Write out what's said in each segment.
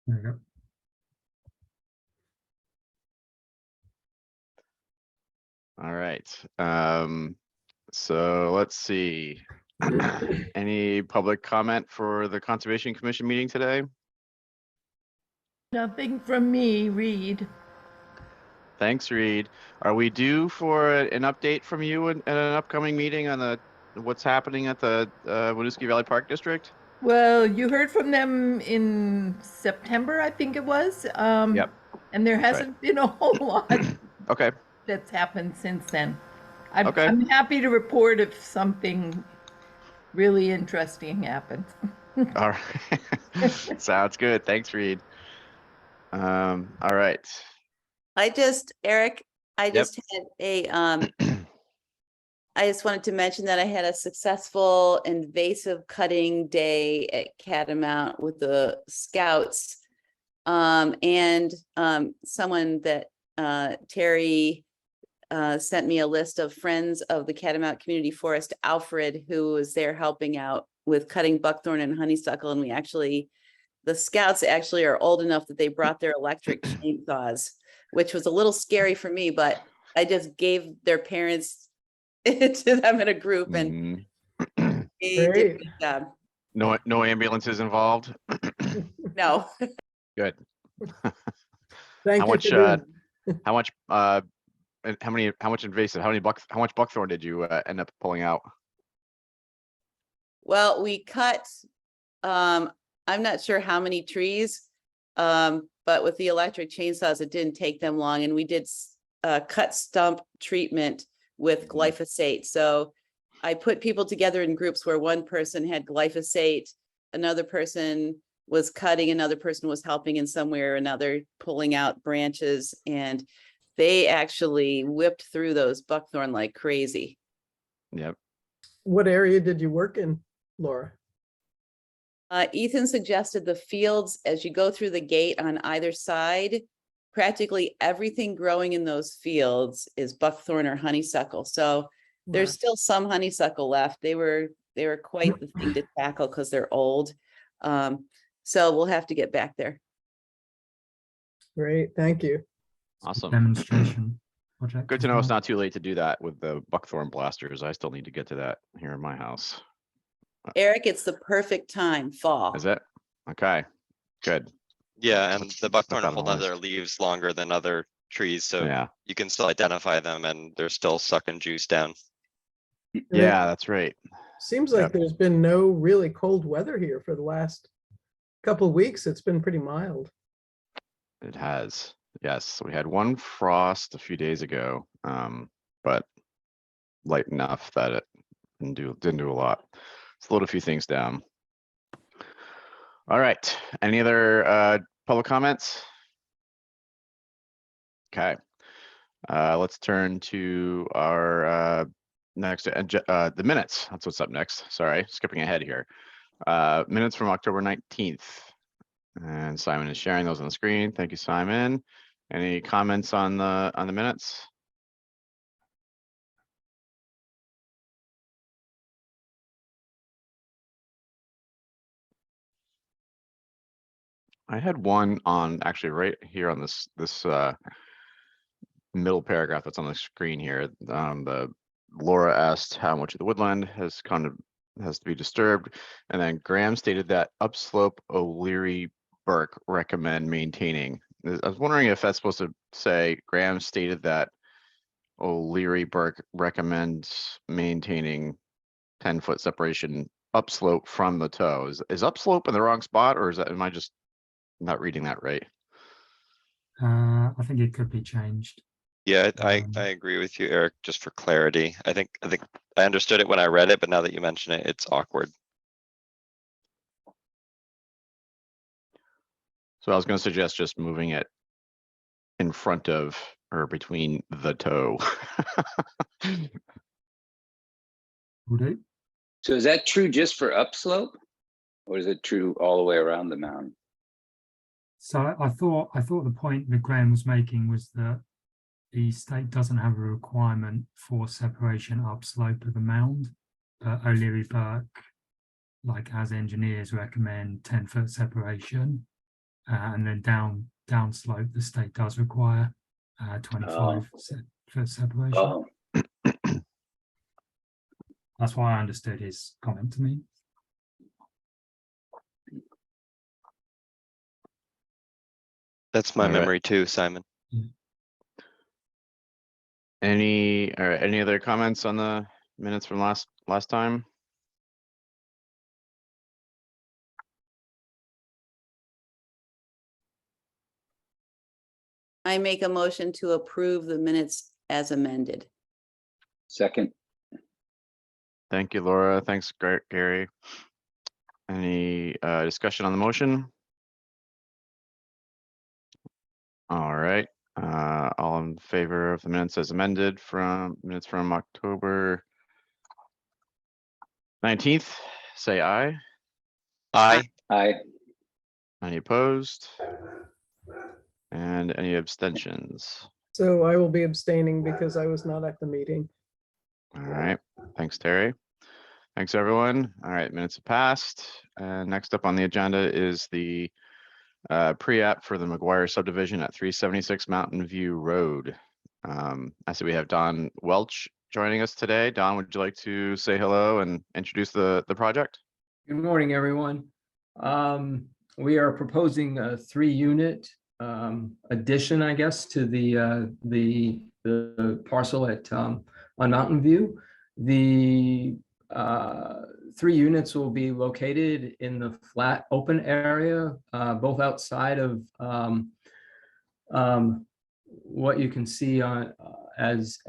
There we go. All right. So let's see. Any public comment for the Conservation Commission meeting today? Nothing from me, Reed. Thanks, Reed. Are we due for an update from you in an upcoming meeting on what's happening at the Winooski Valley Park District? Well, you heard from them in September, I think it was. Yep. And there That's right. hasn't been a whole lot Okay. that's happened since then. Okay. I'm happy to report if something really interesting happens. All right. Sounds good. Thanks, Reed. All right. Eric, I Yep. just had I just wanted to mention that I had a successful invasive cutting day at Catamount with the Scouts. And someone that Terry sent me a list of friends of the Catamount Community Forest, Alfred, who was there helping out with cutting buckthorn and honeysuckle. And the Scouts actually are old enough that they brought their electric chainsaws, which was a little scary for me, but I just gave their parents to them in a group, and they did a good job. No ambulances involved. No. Good. Thank How you. much? How much? How much invasive? How much buckthorn did you end up pulling out? Well, we cut, I'm not sure how many trees, but with the electric chainsaws, it didn't take them long. And we did cut stump treatment with glyphosate. So I put people together in groups where one person had glyphosate, another person was cutting, another person was helping in some way or another, pulling out branches, and they actually whipped through those buckthorn like crazy. Yep. What area did you work in, Laura? Ethan suggested the fields as you go through the gate on either side. Practically everything growing in those fields is buckthorn or honeysuckle. So there's still some honeysuckle left. They were quite the thing to tackle because they're old. So we'll have to get back there. Great, thank you. Awesome. Demonstration project. Good as to know it's well. not too late to do that with the buckthorn blasters. I still need to get to that here in my house. Eric, it's the perfect time, fall. Is it? Okay, good. Yeah, and the buckthorn that on hold the on their leaves longer than other trees, so Yeah. you can still identify them and they're still sucking juice down. Yeah, that's right. Seems like Yep. there's been no really cold weather here for the last couple of weeks. It's been pretty mild. It has. Yes, we had one frost a few days ago, but light enough that it didn't do a lot. Slowed a few things down. All right. Any other public comments? Okay. Let's turn to our next the minutes. That's what's up next. Sorry, skipping ahead here. Minutes from October 19th. And Simon is sharing those on the screen. Thank you, Simon. Any comments on the minutes? I had one on actually right here on this middle paragraph that's on the screen here. The Laura asked how much of the woodland has to be disturbed, and then Graham stated that upslope O'Leary Burke recommend maintaining. I was wondering if that's supposed to say Graham stated that O'Leary Burke recommends maintaining 10-foot separation upslope from the toe. Is upslope in the wrong spot, or am I just not reading that right? I think it could be changed. Yeah, I agree with you, Eric, just for clarity. I think I understood it when I read it, but now that you mention it, it's awkward. So I was going to suggest just moving it in front of or between the toe. Will do. So is that true just for upslope? Or is it true all the way around the mountain? So I thought the point that Graham was making was that the state doesn't have a requirement for separation upslope of the mound, but O'Leary Burke, like as engineers, recommend 10-foot separation. and then downslope, the state does require 25-foot separation. Oh, That's why I understood his comment to me. That's my All right. memory too, Simon. Any other comments on the minutes from last time? I make a motion to approve the minutes as amended. second. Thank you, Laura. Thanks, Gary. Any discussion on the motion? All right, all in favor of the minutes as amended from October 19th, say aye. Aye. Aye. Any opposed? And any abstentions? So I will be abstaining because I was not at the meeting. All right, thanks, Terry. Thanks, everyone. All right, minutes have passed. And next up on the agenda is the pre-app for the McGuire subdivision at 376 Mountain View Road. I see we have Don Welch joining us today. Don, would you like to say hello and introduce the project? Good morning, everyone. We are proposing a 3-unit addition, I guess, to the parcel at on Mountain View. The 3 units will be located in the flat open area, both outside of what you can see on as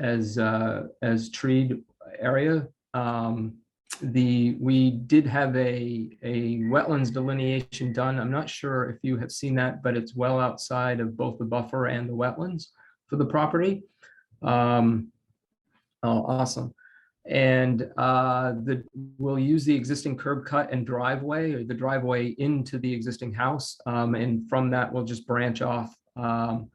treed area. We did have a wetlands delineation done. I'm not sure if you have seen that, but it's well outside of both the buffer and the wetlands for the property. Oh, awesome. And we'll use the existing curb cut and driveway, or the driveway into the existing house. And from that, we'll just branch off with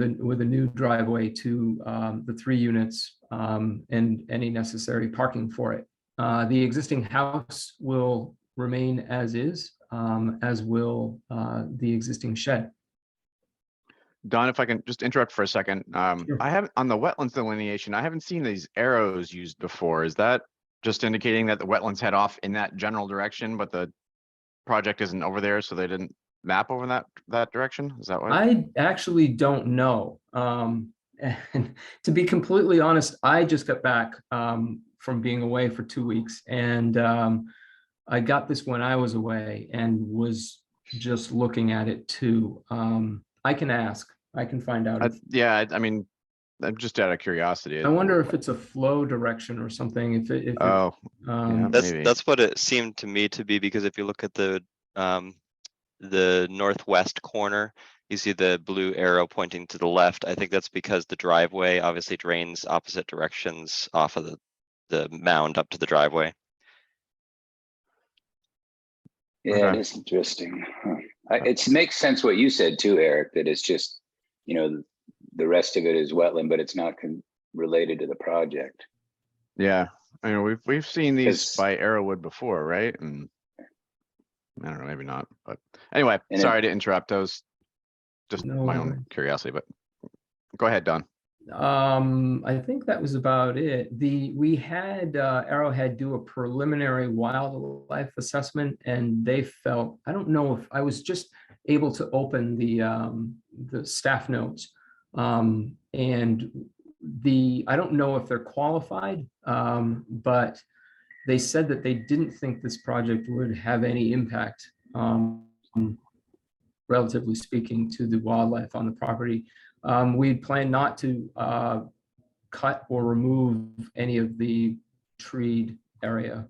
a new driveway to the 3 units and any necessary parking for it. The existing house will remain as is, as will the existing shed. Don, if I can just interrupt for a second. Sure. I haven't, on the wetlands delineation, I haven't seen these arrows used before. Is that just indicating that the wetlands head off in that general direction, but the project isn't over there, so they didn't map over that direction? Is that what? I actually don't know. And to be completely honest, I just got back from being away for 2 weeks, and I got this when I was away and was just looking at it too. I can ask. I can find out. Yeah, I mean, I'm just out of curiosity. I wonder if it's a flow direction or something. If Oh, yeah. Maybe. That's what it seemed to me to be, because if you look at the northwest corner, you see the blue arrow pointing to the left. I think that's because the driveway obviously drains opposite directions off of the mound up to the driveway. Yeah, Okay. it is interesting. Huh. It makes sense what you said too, Eric, that it's just, the rest of it is wetland, but it's not related to the project. Yeah, I mean, we've seen these 'Cause- by Arrowwood before, right? And I don't know, maybe not, but anyway, And sorry to interrupt. That was just No my own worries. curiosity, but go ahead, Don. I think that was about it. We had Arrowhead do a preliminary wildlife assessment, and they felt, I don't know if I was just able to open the staff notes, and I don't know if they're qualified, but they said that they didn't think this project would have any impact, relatively speaking, to the wildlife on the property. We plan not to cut or remove any of the treed area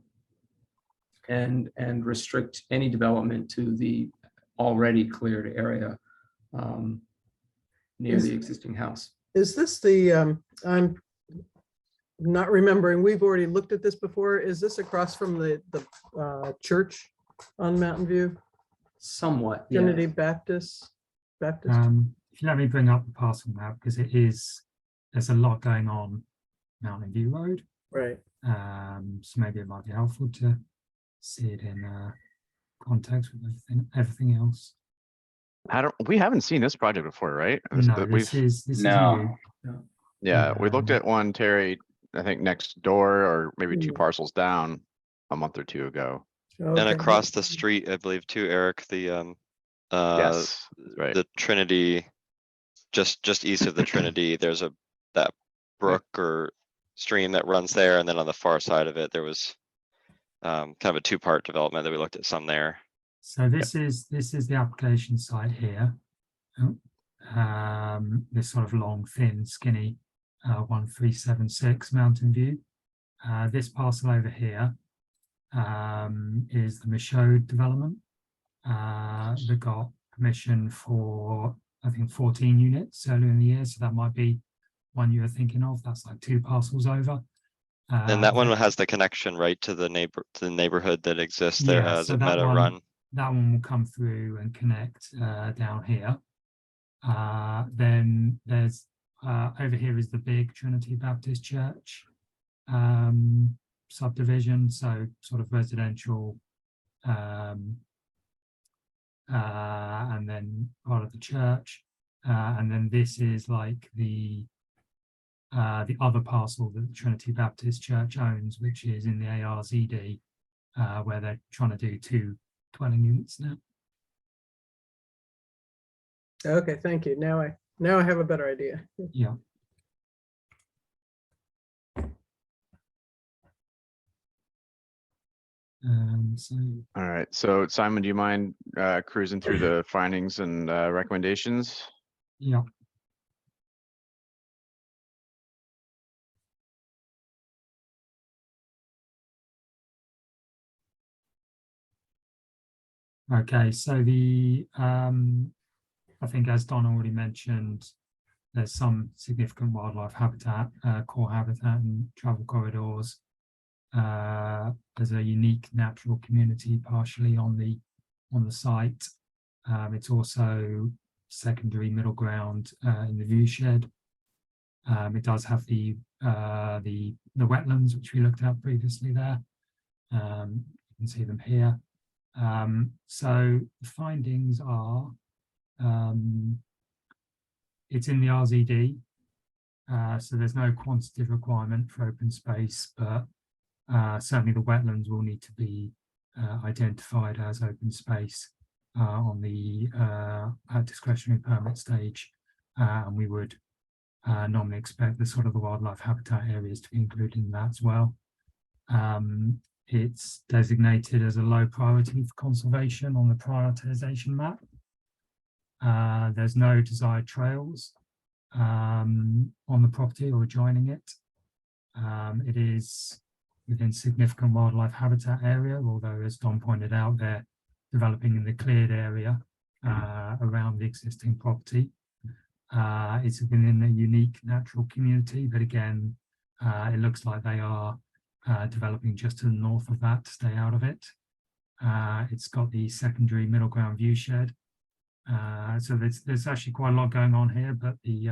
and restrict any development to the already cleared area near the existing house. Is this I'm not remembering, we've already looked at this before. Is this across from the church on Mountain View? Somewhat, yeah. Trinity Baptist? If you let me bring up the parcel map, because there's a lot going on Mountain View Road. Right. So maybe it might be helpful to see it in context with everything else. we haven't seen this project before, right? No, We've, this is No. new. yeah, we looked Um, at one, Terry, I think next door or maybe two Hmm. parcels down a month or two ago. And Okay. across the street, I believe too, Eric, the Yes, right. the Trinity, just east of the Trinity, there's that brook or stream that runs there, and then on the far side of it, there was kind of a two-part development that we looked at some there. So this is the application site here. Oh, this sort of long, thin, skinny 1376 Mountain View. This parcel over here is the Michaud development. That got permission for, I think, 14 units earlier in the year. So that might be one you were thinking of. That's like 2 parcels over. And that one has the connection right to the neighborhood that exists there Yeah, as so a that Meadow one- Run. that one will come through and connect down here. Then there's over here is the big Trinity Baptist Church subdivision, so sort of residential, and then part of the church, and then this is like the other parcel that the Trinity Baptist Church owns, which is in the ARZD, where they're trying to do 2 dwelling units now. Okay, thank you. Now I have a better idea. Yeah. So All right, so Simon, do you mind cruising through the findings and recommendations? yeah. Okay, so I think as Don already mentioned, there's some significant wildlife habitat, core habitat and travel corridors. There's a unique natural community partially on the site. It's also secondary middle ground in the view shed. It does have the wetlands, which we looked at previously there. You can see them here. So the findings are, it's in the RZD, so there's no quantitative requirement for open space, but certainly the wetlands will need to be identified as open space on the discretionary permit stage, and we would normally expect the sort of the wildlife habitat areas to be included in that as well. It's designated as a low priority for conservation on the prioritization map. There's no desired trails on the property or adjoining it. It is within significant wildlife habitat area, although as Don pointed out, they're developing in the cleared area around the existing property. It's within a unique natural community, but again, it looks like they are developing just to the north of that to stay out of it. It's got the secondary middle ground view shed. So there's actually quite a lot going on here, but the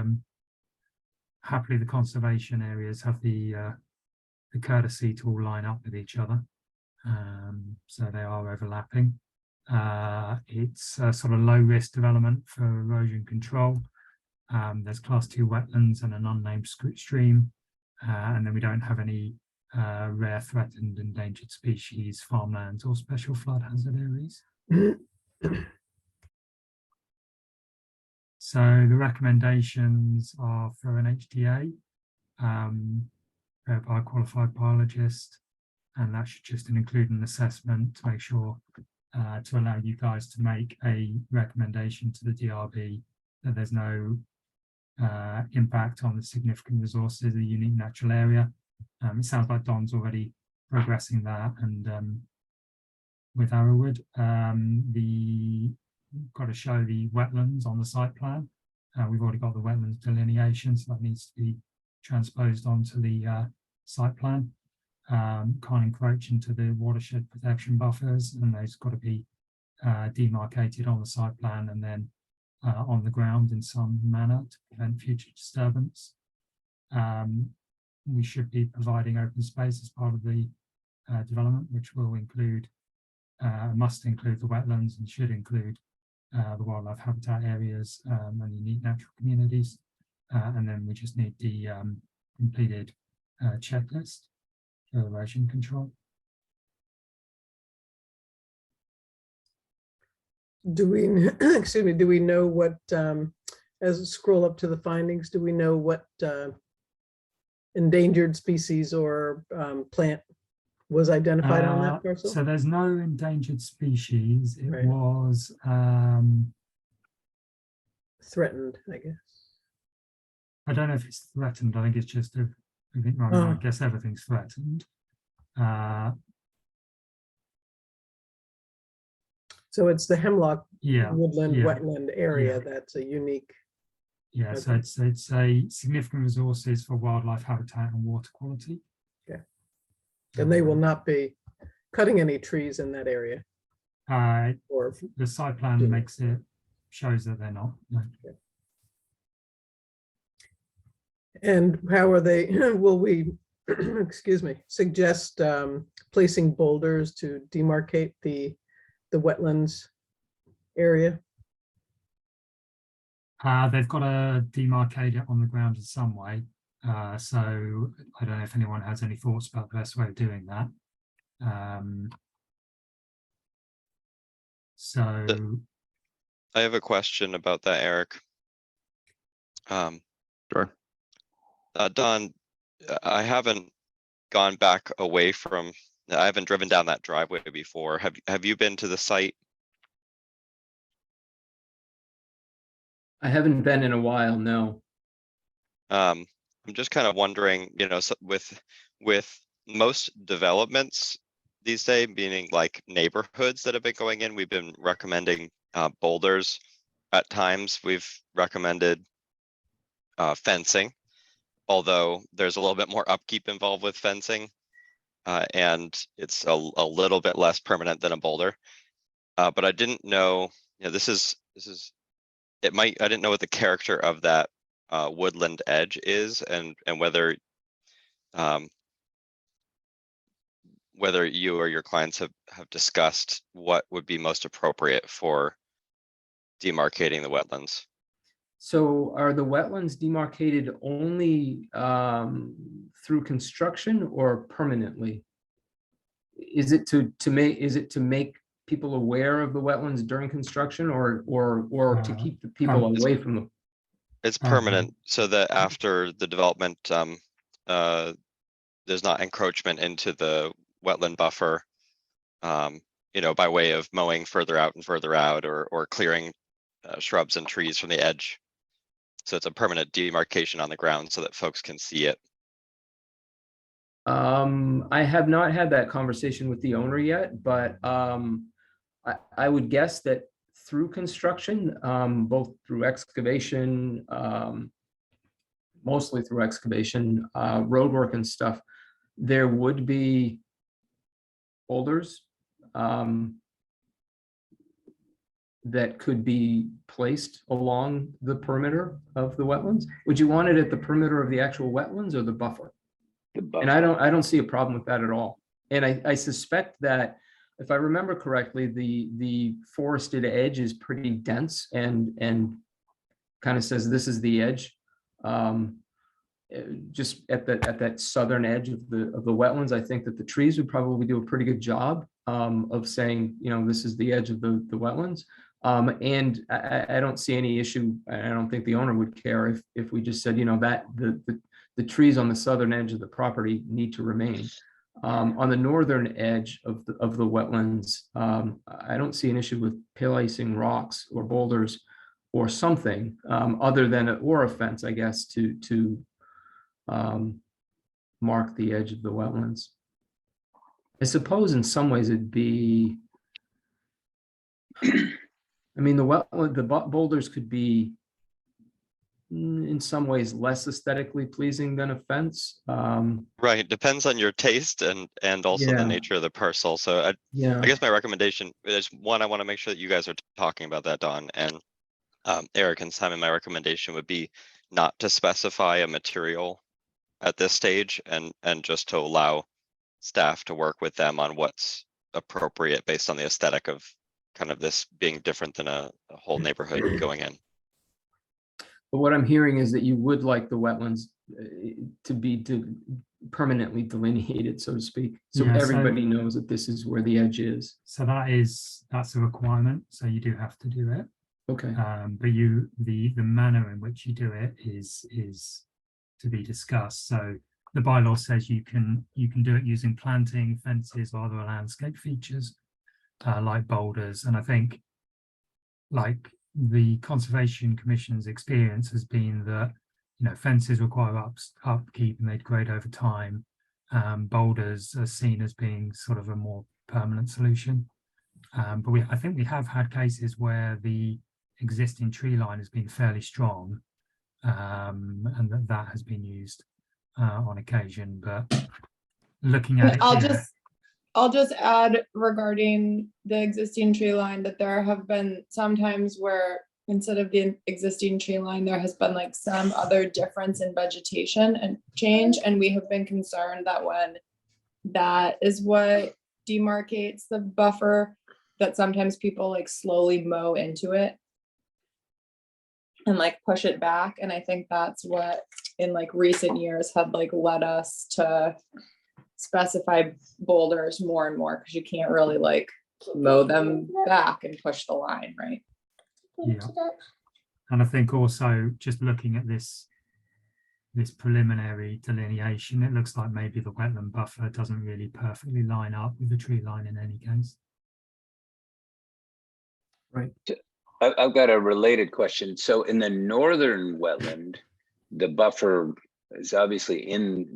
happily the conservation areas have the courtesy to all line up with each other. So they are overlapping. It's a sort of low risk development for erosion control. There's class 2 wetlands and an unnamed stream. And then we don't have any rare, threatened, endangered species, farmlands, or special flood hazard areas. So the recommendations are for an HDA, prepared by a qualified biologist, and that should just include an assessment to make sure to allow you guys to make a recommendation to the DRB that there's no impact on the significant resources of the unique natural area. It sounds like Don's already progressing that, and with Arrowwood, got to show the wetlands on the site plan. We've already got the wetlands delineation, so that needs to be transposed onto the site plan. Can't encroach into the watershed protection buffers, and those got to be demarcated on the site plan and then on the ground in some manner to prevent future disturbance. We should be providing open space as part of the development, which will include, must include the wetlands and should include the wildlife habitat areas and unique natural communities. And then we just need the completed checklist for erosion control. Do we, excuse me, do we know what, as we scroll up to the findings, do we know what endangered species or plant was identified on that parcel? So there's no endangered species. It Right. was Threatened, I guess. I don't know if it's threatened. I think it's just I think, well, I guess everything's threatened. So it's the hemlock Yeah, woodland yeah, wetland area that's a unique. yeah. So Okay. it's a significant resources for wildlife habitat and water quality. Okay. And they will not be cutting any trees in that area or. The site plan do makes it shows that they're not. No. And how are they, will we, excuse me, suggest placing boulders to demarcate the wetlands area? They've got to demarcate it on the ground in some way. So I don't know if anyone has any thoughts about the best way of doing that. So I have a question about that, Eric. Sure. Don, I haven't gone back away from, I haven't driven down that driveway before. Have you been to the site? I haven't been in a while, no. I'm just kind of wondering, you know, with most developments these days, meaning like neighborhoods that have been going in, we've been recommending boulders. At times, we've recommended fencing, although there's a little bit more upkeep involved with fencing, and it's a little bit less permanent than a boulder. But I didn't know, you know, this is it might, I didn't know what the character of that woodland edge is, and whether whether you or your clients have discussed what would be most appropriate for demarcating the wetlands. So are the wetlands demarcated only through construction or permanently? Is it to make people aware of the wetlands during construction, or to keep the people away from them? It's permanent, so that after the development, there's not encroachment into the wetland buffer, you know, by way of mowing further out and further out, or clearing shrubs and trees from the edge. So it's a permanent demarcation on the ground so that folks can see it. I have not had that conversation with the owner yet, but I would guess that through construction, both through excavation, mostly through excavation, roadwork and stuff, there would be boulders that could be placed along the perimeter of the wetlands. Would you want it at the perimeter of the actual wetlands or the buffer? The buffer. And I don't see a problem with that at all. And I suspect that, if I remember correctly, the forested edge is pretty dense and kind of says this is the edge. Just at that southern edge of the wetlands, I think that the trees would probably do a pretty good job of saying, you know, this is the edge of the wetlands. And I don't see any issue. I don't think the owner would care if we just said, you know, that the trees on the southern edge of the property need to remain. On the northern edge of the wetlands, I don't see an issue with placing rocks or boulders or something other than a fence, I guess, to mark the edge of the wetlands. I suppose in some ways it'd be, I mean, the boulders could be in some ways less aesthetically pleasing than a fence. Right, depends on your taste and also Yeah. the nature of the parcel. So I Yeah, guess my recommendation is, one, I want to make sure that you guys are talking about that, Don, and Eric and Simon, my recommendation would be not to specify a material at this stage, and just to allow staff to work with them on what's appropriate based on the aesthetic of kind of this being different than a whole neighborhood going in. But what I'm hearing is that you would like the wetlands to be permanently delineated, so to speak. So Yeah, so- everybody knows that this is where the edge is. So that's a requirement. So you do have to do it. Okay, But the manner in which you do it is to be discussed. So the bylaw says you can do it using planting, fences, or other landscape features like boulders. And I think like the Conservation Commission's experience has been that fences require upkeep and they degrade over time. Boulders are seen as being sort of a more permanent solution. But I think we have had cases where the existing tree line has been fairly strong, and that has been used on occasion. But looking at it, I'll just add regarding the existing tree line that there have been some times where instead of the existing tree line, there has been like some other difference in vegetation and change. And we have been concerned that when that is what demarcates the buffer, that sometimes people like slowly mow into it and like push it back. And I think that's what in like recent years had like led us to specify boulders more and more, because you can't really like mow them back and push the line, right? yeah. And I think also just looking at this preliminary delineation, it looks like maybe the wetland buffer doesn't really perfectly line up with the tree line in any case. right. I've got a related question. So in the northern wetland, the buffer is obviously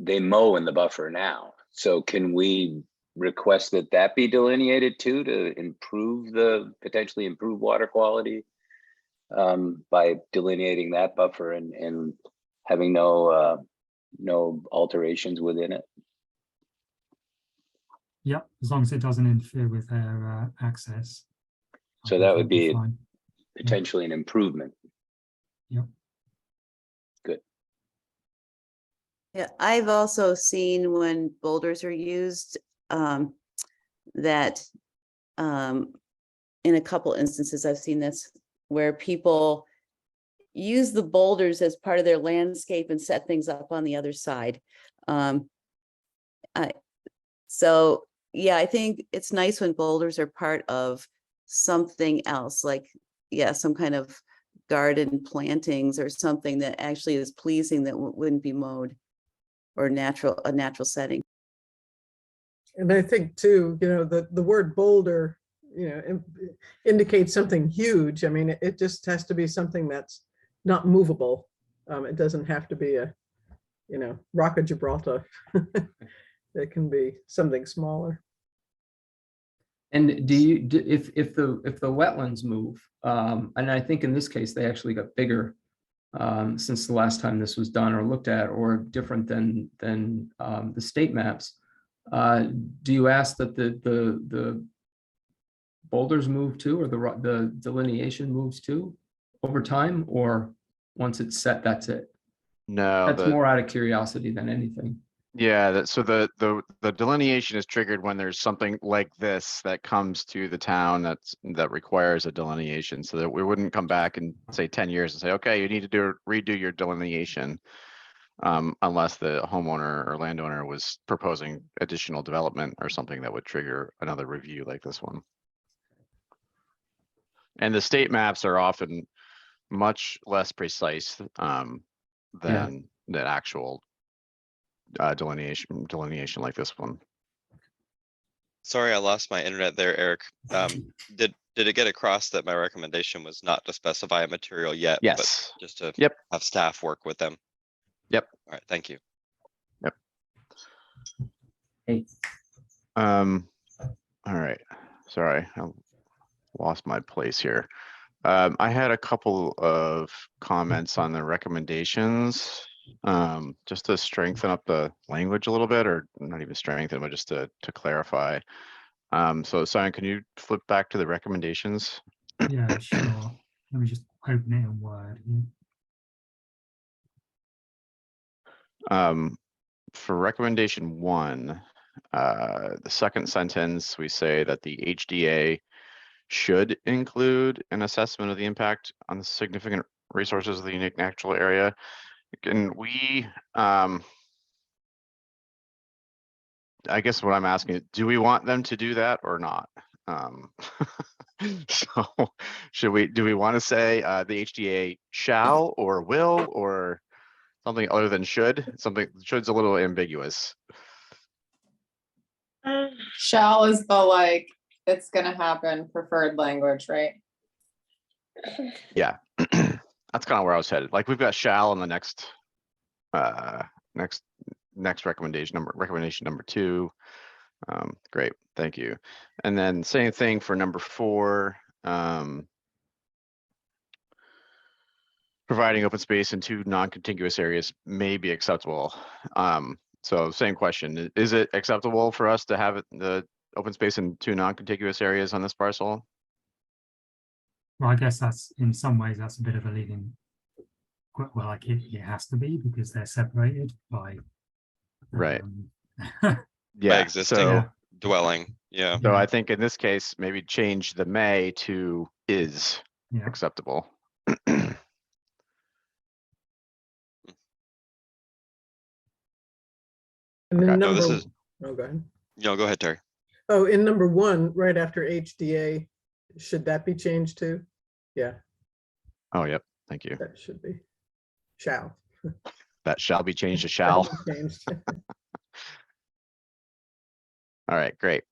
they mow in the buffer now. So can we request that be delineated too, to potentially improve water quality by delineating that buffer and having no alterations within it? Yeah, as long as it doesn't interfere with their access. I So think that that'll would be fine. potentially an improvement. Yep. Good. Yeah, I've also seen when boulders are used, that in a couple instances, I've seen this where people use the boulders as part of their landscape and set things up on the other side. So yeah, I think it's nice when boulders are part of something else, like, yeah, some kind of garden plantings or something that actually is pleasing that wouldn't be mowed, or a natural setting. And I think too, the word boulder, indicates something huge. I mean, it just has to be something that's not movable. It doesn't have to be a, Rock of Gibraltar. It can be something smaller. And if the wetlands move, and I think in this case, they actually got bigger since the last time this was done or looked at, or different than the state maps. Do you ask that the boulders move too, or the delineation moves too over time, or once it's set, that's it? No, That's more out of curiosity than anything. yeah, so the delineation is triggered when there's something like this that comes to the town that requires a delineation, so that we wouldn't come back in say 10 years and say, okay, you need to redo your delineation, unless the homeowner or landowner was proposing additional development or something that would trigger another review like this one. And the state maps are often much less precise than the actual delineation like this one. Sorry, I lost my internet there, Eric. Did it get across that my recommendation was not to specify a material yet? Yes. But just to Yep. have staff work with them? Yep. All right, thank you. Yep. Hey. All right. Sorry, I lost my place here. I had a couple of comments on the recommendations, just to strengthen up the language a little bit, or not even strengthen, but just to clarify. So Simon, can you flip back to the recommendations? Yeah, sure. Let me just open it in Word. For recommendation 1, the second sentence, we say that the HDA should include an assessment of the impact on the significant resources of the unique natural area. Can we, I guess what I'm asking, do we want them to do that or not? So do we want to say the HDA shall or will or something other than should? Something should's a little ambiguous. Shall is the like, it's gonna happen preferred language, right? Yeah, that's kind of where I was headed. Like we've got shall in the next recommendation number 2. Great, thank you. And then same thing for number 4. Providing open space in 2 non-contiguous areas may be acceptable. So same question, is it acceptable for us to have the open space in 2 non-contiguous areas on this parcel? Well, I guess that's in some ways that's a bit of a leading. Well, like it has to be because they're separated by. Right. By Yeah, existing so dwelling, yeah. so I think in this case, maybe change the may to is Yeah. acceptable. And then Okay. No, number, this is, oh, go ahead. no, go ahead, Terry. Oh, in number 1, right after HDA, should that be changed to? Yeah, Oh, yep, thank you. that should be. Shall. That shall be changed to shall. Changed. All right, great.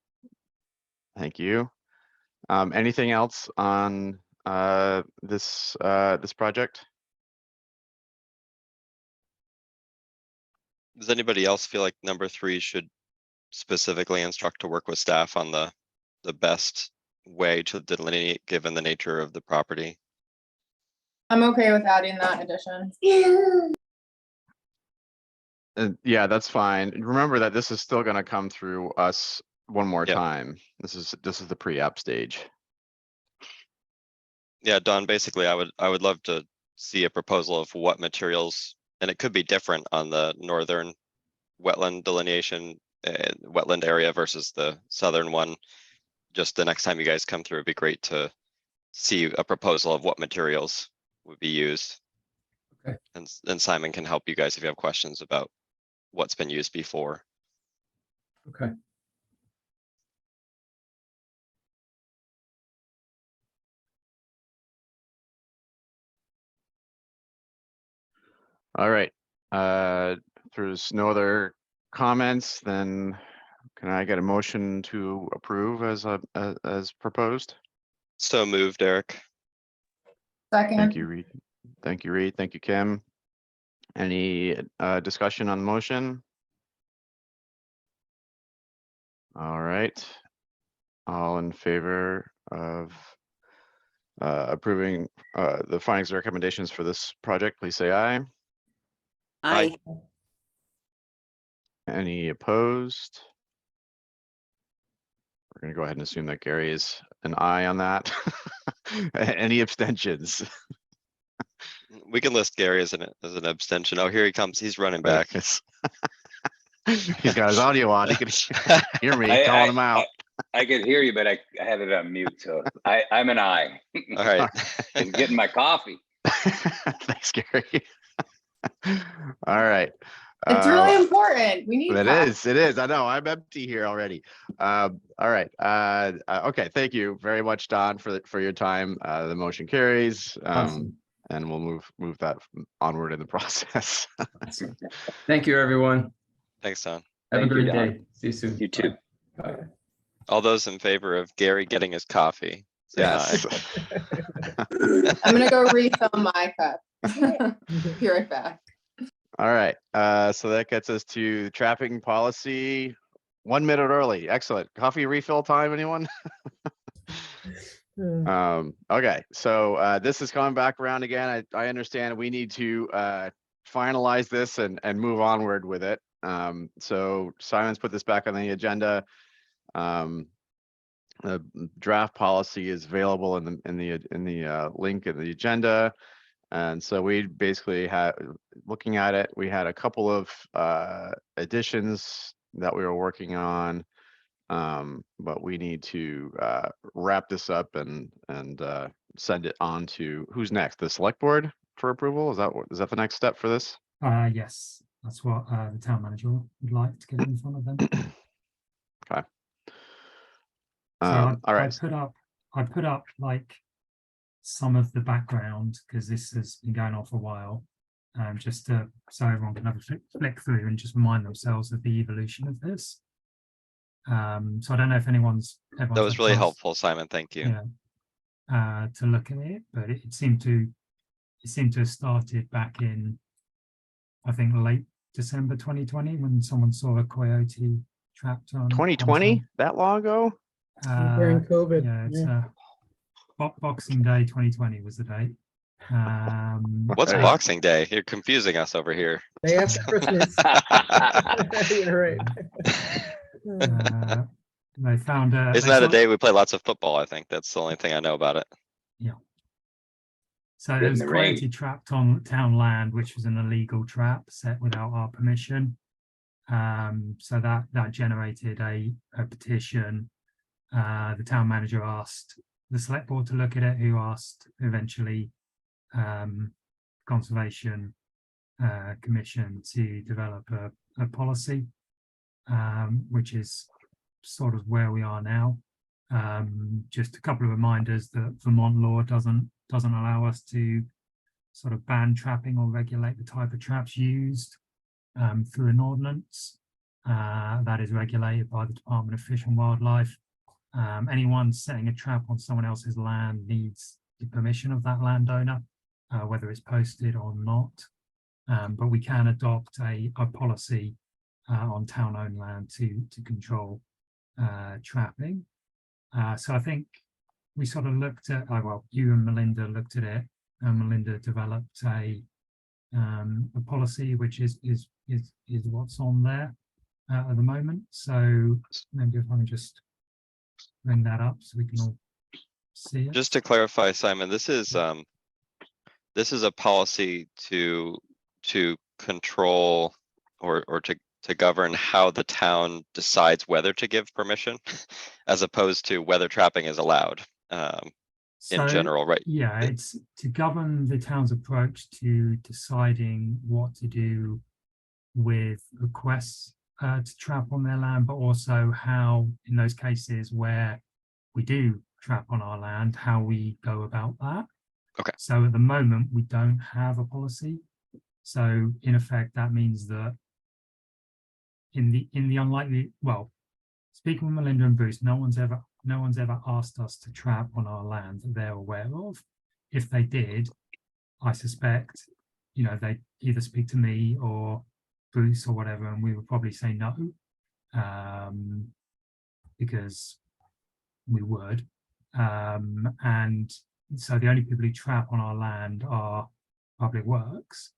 Thank you. Anything else on this project? Does anybody else feel like number 3 should specifically instruct to work with staff on the best way to delineate given the nature of the property? I'm okay with adding that addition. Yeah, that's fine. Remember that this is still going to come through us one more Yep. time. This is the pre-app stage. Yeah, Don, basically I would love to see a proposal of what materials, and it could be different on the northern wetland delineation, wetland area versus the southern one. Just the next time you guys come through, it'd be great to see a proposal of what materials would be used. Okay. And Simon can help you guys if you have questions about what's been used before. Okay. All right. If there's no other comments, then can I get a motion to approve as proposed? So moved, Eric. Second. Thank you, Reed. Thank you, Reed. Thank you, Kim. Any discussion on the motion? All right. All in favor of approving the findings and recommendations for this project, please say aye. I, Any opposed? We're gonna go ahead and assume that Gary is an aye on that. Any abstentions? We can list Gary as an abstention. Oh, here he comes. He's running back. He's got his audio on. He can hear me calling him out. I could hear you, but I had it on mute, so I'm an aye. All right. And getting my coffee. Thanks, Gary. All right. It's really important. We need. It coffee. is. I know. I'm empty here already. All right. Okay. Thank you very much, Don, for your time. The motion carries. Awesome. And we'll move that onward in the process. Awesome. Thank you, everyone. Thanks, Don. Have Thank a you, great Don. day. See you soon. You too. Bye. All those in favor of Gary getting his coffee, say Yes. I'm gonna go refill my cup. Be right back. All right. So that gets us to trapping policy. 1 minute early. Excellent. Coffee refill time, anyone? Okay, so this is coming back around again. I understand we need to finalize this and move onward with it. So Simon's put this back on the agenda. The draft policy is available in the link in the agenda. And so we basically had, looking at it, we had a couple of additions that we were working on. But we need to wrap this up and send it on to, who's next? The select board for approval? Is that the next step for this? Yes, that's what the town manager would like to get in front of them. Okay. So All right. I put up like some of the background, because this has been going on for a while, just so everyone can have a flick through and just remind themselves of the evolution of this. So I don't know if everyone's That was had really chance, helpful, Simon. Thank you. to look at it, but it seemed to have started back in, I think, late December 2020, when someone saw a coyote trapped on 2020? That long ago? During COVID. Yeah, it's Boxing Day 2020 was the date. What's Right. Boxing Day? You're confusing us over here. Day after Christmas. You're right. They found Isn't that a day we play lots of football? I think that's the only thing I know about it. So Get there in was the coyote rain. trapped on town land, which was an illegal trap set without our permission. So that generated a petition. The town manager asked the select board to look at it, who asked eventually Conservation Commission to develop a policy, which is sort of where we are now. Just a couple of reminders that Vermont law doesn't allow us to sort of ban trapping or regulate the type of traps used through an ordinance that is regulated by the Department of Fish and Wildlife. Anyone setting a trap on someone else's land needs the permission of that landowner, whether it's posted or not. But we can adopt a policy on town-owned land to control trapping. So I think we sort of looked at, well, you and Melinda looked at it, and Melinda developed a policy which is what's on there at the moment. So maybe if I can just bring that up so we can all see it. Just to clarify, Simon, this is a policy to control or to govern how the town decides whether to give permission, as opposed to whether trapping is allowed in general, right? Yeah, it's to govern the town's approach to deciding what to do with requests to trap on their land, but also how, in those cases where we do trap on our land, how we go about that. Okay. So at the moment, we don't have a policy. So in effect, that means that in the unlikely, well, speaking with Melinda and Bruce, no one's ever asked us to trap on our land that they're aware of. If they did, I suspect, they either speak to me or Bruce or whatever, and we would probably say no, because we would. And so the only people who trap on our land are Public Works.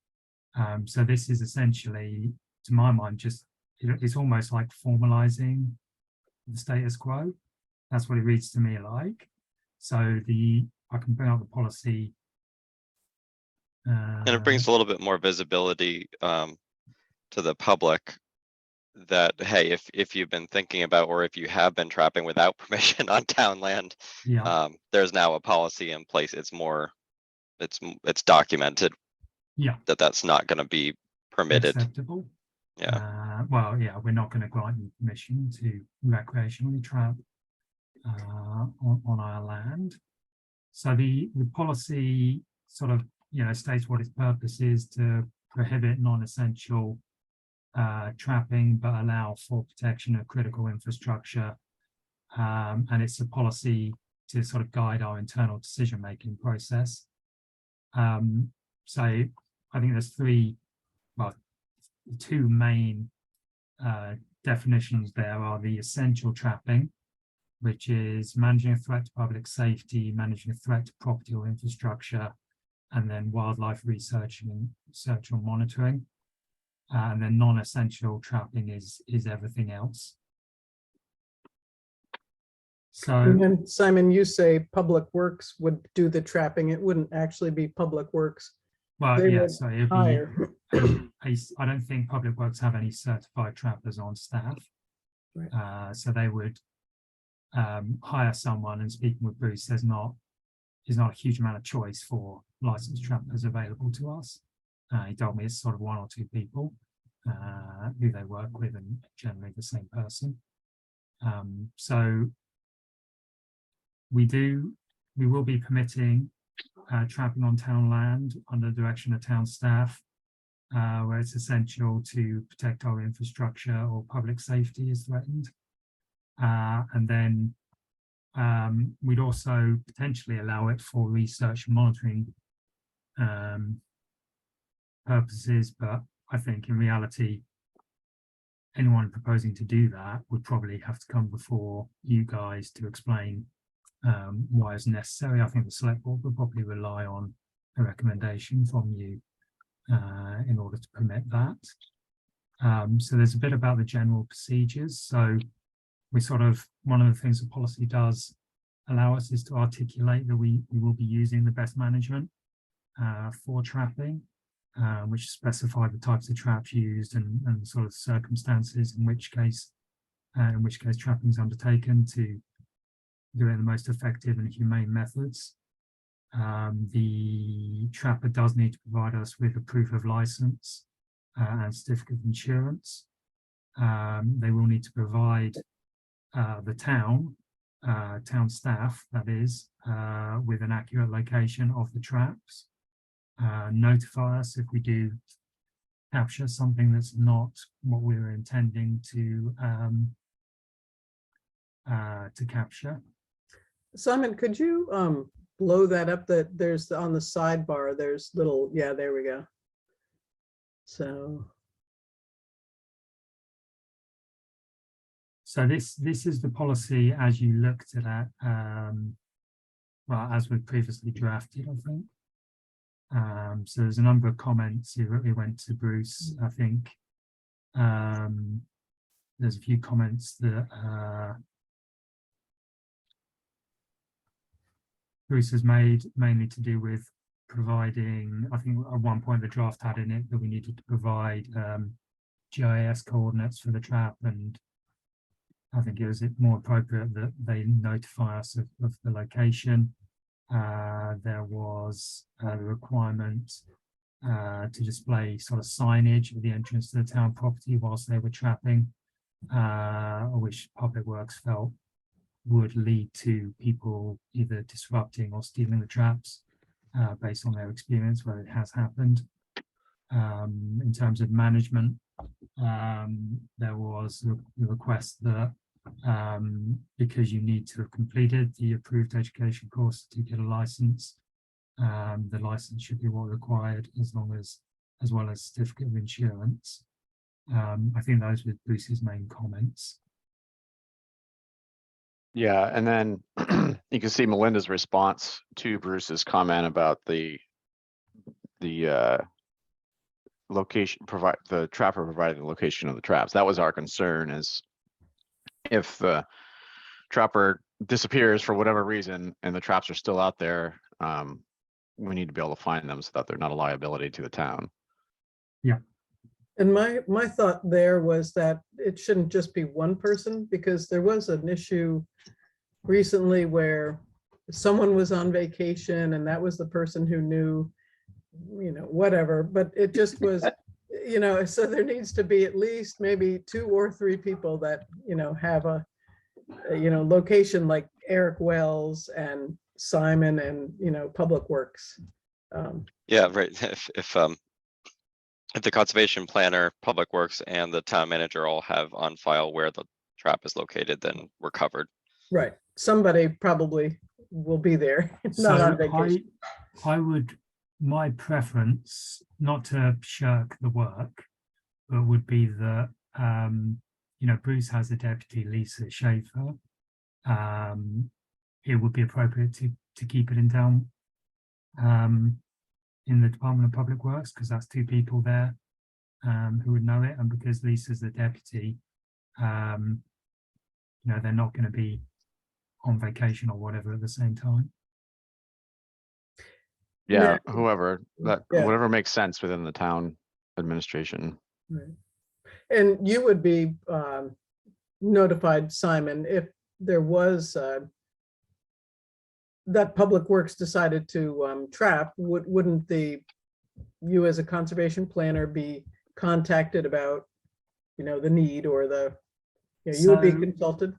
So this is essentially, to my mind, just it's almost like formalizing the status quo. That's what it reads to me like. So I can bring up the policy. And it brings a little bit more visibility to the public that, hey, if you've been thinking about, or if you have been trapping without permission on town land, there's now a policy in place. It's documented. Yeah. That's not going to be permitted. Acceptable. Yeah. Well, yeah, we're not going to grant you permission to recreationally trap on our land. So the policy sort of states what its purpose is: to prohibit non-essential trapping, but allow for protection of critical infrastructure. And it's a policy to sort of guide our internal decision-making process. So I think there's two main definitions there are the essential trapping, which is managing a threat to public safety, managing a threat to property or infrastructure, and then wildlife research and monitoring. And then non-essential trapping is everything else. So, and then Simon, you say Public Works would do the trapping. It wouldn't actually be Public Works. Well, They yeah, would so it'd hire. I don't think Public Works have any certified trappers on staff. Right. So they would hire someone, and speaking with Bruce, there's not a huge amount of choice for licensed trappers available to us. He told me it's sort of 1 or 2 people who they work with, and generally the same person. So we will be permitting trapping on town land under the direction of town staff, where it's essential to protect our infrastructure or public safety is threatened. And then we'd also potentially allow it for research and monitoring purposes, but I think in reality, anyone proposing to do that would probably have to come before you guys to explain why it's necessary. I think the select board would probably rely on a recommendation from you in order to permit that. So there's a bit about the general procedures. So we one of the things the policy does allow us is to articulate that we will be using the best management for trapping, which specify the types of traps used and sort of circumstances in which case trapping is undertaken to do it in the most effective and humane methods. The trapper does need to provide us with a proof of license and certificate of insurance. They will need to provide the town staff, that is, with an accurate location of the traps. Notify us if we do capture something that's not what we were intending to capture. Simon, could you blow that up? That there's on the sidebar, there's little, yeah, there we go. So this is the policy as you looked at it, well, as we previously drafted, I think. So there's a number of comments. It went to Bruce, I think. There's a few comments that Bruce has made, mainly to do with providing, I think at one point the draft had in it that we needed to provide GIS coordinates for the trap, and I think it was more appropriate that they notify us of the location. There was a requirement to display sort of signage at the entrance to the town property whilst they were trapping, which Public Works felt would lead to people either disrupting or stealing the traps based on their experience where it has happened. In terms of management, there was a request that because you need to have completed the approved education course to get a license, the license should be what required as well as certificate of insurance. I think those were Bruce's main comments. Yeah, and then you can see Melinda's response to Bruce's comment about the location, the trapper providing the location of the traps. That was our concern, is if the trapper disappears for whatever reason and the traps are still out there, we need to be able to find them so that they're not a liability to the town. Yeah. And my thought there was that it shouldn't just be one person, because there was an issue recently where someone was on vacation and that was the person who knew, whatever, but it just was, so there needs to be at least maybe 2 or 3 people that, have a location, like Eric Wells and Simon and, Public Works. Yeah, right. If the conservation planner, Public Works, and the town manager all have on file where the trap is located, then we're covered. Right. Somebody probably will be there, not on vacation. My preference, not to shirk the work, but would be that, Bruce has a deputy, Lisa Schaefer. It would be appropriate to keep it in town, in the Department of Public Works, because that's 2 people there who would know it, and because Lisa's the deputy, they're not going to be on vacation or whatever at the same time. Yeah, whatever makes sense within the town administration. Right. And you would be notified, Simon, if there was that Public Works decided to trap, wouldn't you as a conservation planner be contacted about, the need or you would be So- consulted?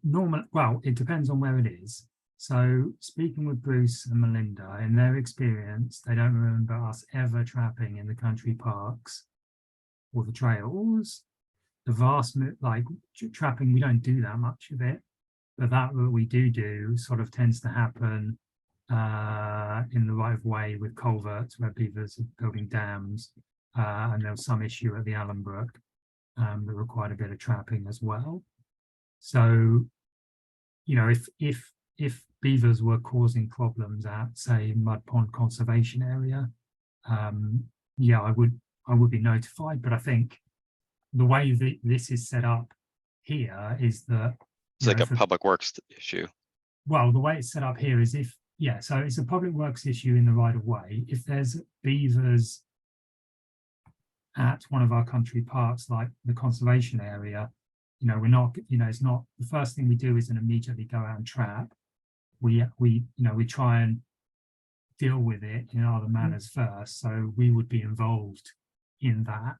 Normal, well, it depends on where it is. So speaking with Bruce and Melinda, in their experience, they don't remember us ever trapping in the country parks or the trails. The trapping, we don't do that much of it, but that what we do sort of tends to happen in the right of way with culverts where beavers are building dams, and there was some issue at the Allenbrook that required a bit of trapping as well. So, if beavers were causing problems at, say, Mud Pond Conservation Area, yeah, I would be notified. But I think the way that this is set up here is that It's like a public works issue. well, the way it's set up here is so it's a public works issue in the right of way. If there's beavers at one of our country parks, like the conservation area, we're not, it's not the first thing we do isn't immediately go out and trap. We try and deal with it in other manners first. So we would be involved in that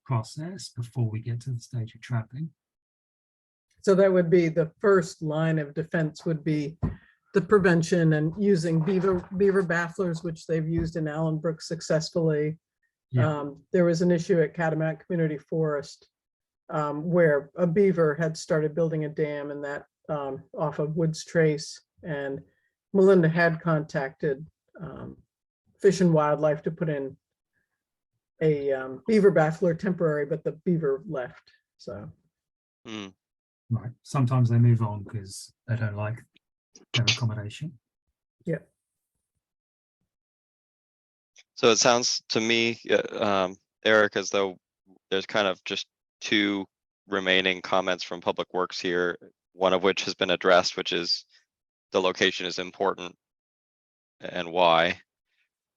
process before we get to the stage of trapping. So that would be the first line of defense, would be the prevention and using beaver bafflers, which they've used in Allenbrook successfully. Yeah. There was an issue at Catamount Community Forest where a beaver had started building a dam, and that off of Woods Trace, and Melinda had contacted Fish and Wildlife to put in a beaver baffler temporary, but the beaver left. So Right. Sometimes they move on because they don't like their accommodation. yeah. So it sounds to me, Eric, as though there's kind of just two remaining comments from Public Works here, one of which has been addressed, which is the location is important and why,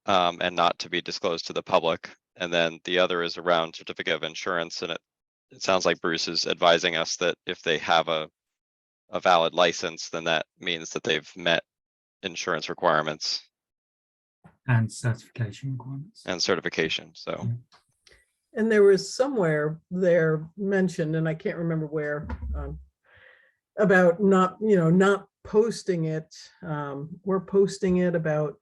and not to be disclosed to the public. And then the other is around certificate of insurance. And it sounds like Bruce is advising us that if they have a valid license, then that means that they've met insurance requirements And certification requirements. and certification. So And there was somewhere there mentioned, and I can't remember where, about not posting it. We're posting it about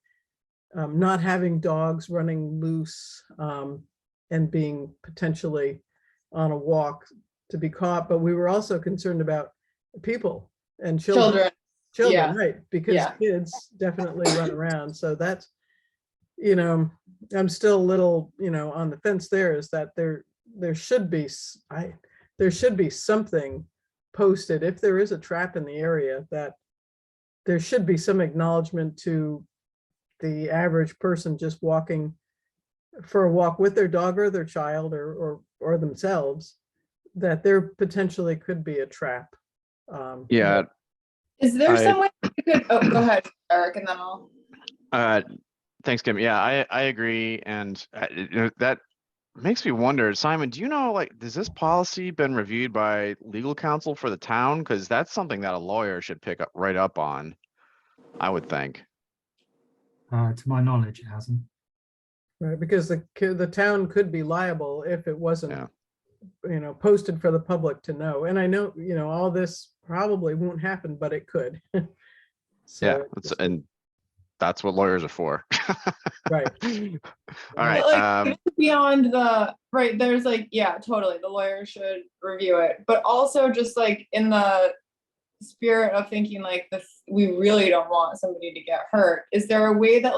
not having dogs running loose and being potentially on a walk to be caught. But we were also concerned about people and children, Yeah. right? Because Yeah. kids definitely run around. So that's, I'm still a little, on the fence there, is that there should be something posted if there is a trap in the area, that there should be some acknowledgement to the average person just walking for a walk with their dog or their child or themselves, that there potentially could be a trap. Yeah. Is there I- some way you could, oh, go ahead, Eric, and then I'll. Thanks, Kim. Yeah, I agree. And that makes me wonder, Simon, do you know, has this policy been reviewed by legal counsel for the town? Because that's something that a lawyer should pick up right up on, I would think. To my knowledge, it hasn't. Right, because the town could be liable if it wasn't, Yeah. Posted for the public to know. And I know, all this probably won't happen, but it could. Yeah, So, and that's what lawyers are for. right. All right. But, like, beyond the, right, there's yeah, totally, the lawyer should review it, but also just in the spirit of thinking we really don't want somebody to get hurt, is there a way that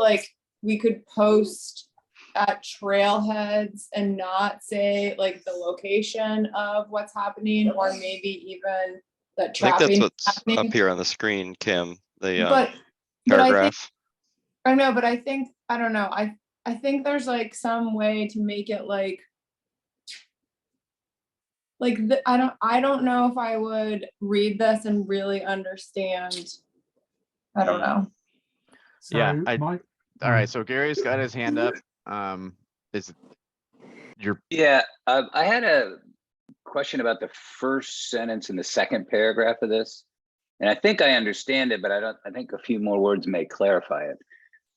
we could post at trailheads and not say the location of what's happening, or maybe even that I think trapping that's is what's happening? up here on the screen, Kim, the But I think, paragraph. I know, but I think, I don't know, I think there's some way to make it I don't know if I would read this and really understand. I don't know. So Yeah, all right. Mm. So Gary's got his hand up. Is your Yeah, I had a question about the first sentence in the second paragraph of this. And I think I understand it, but I think a few more words may clarify it.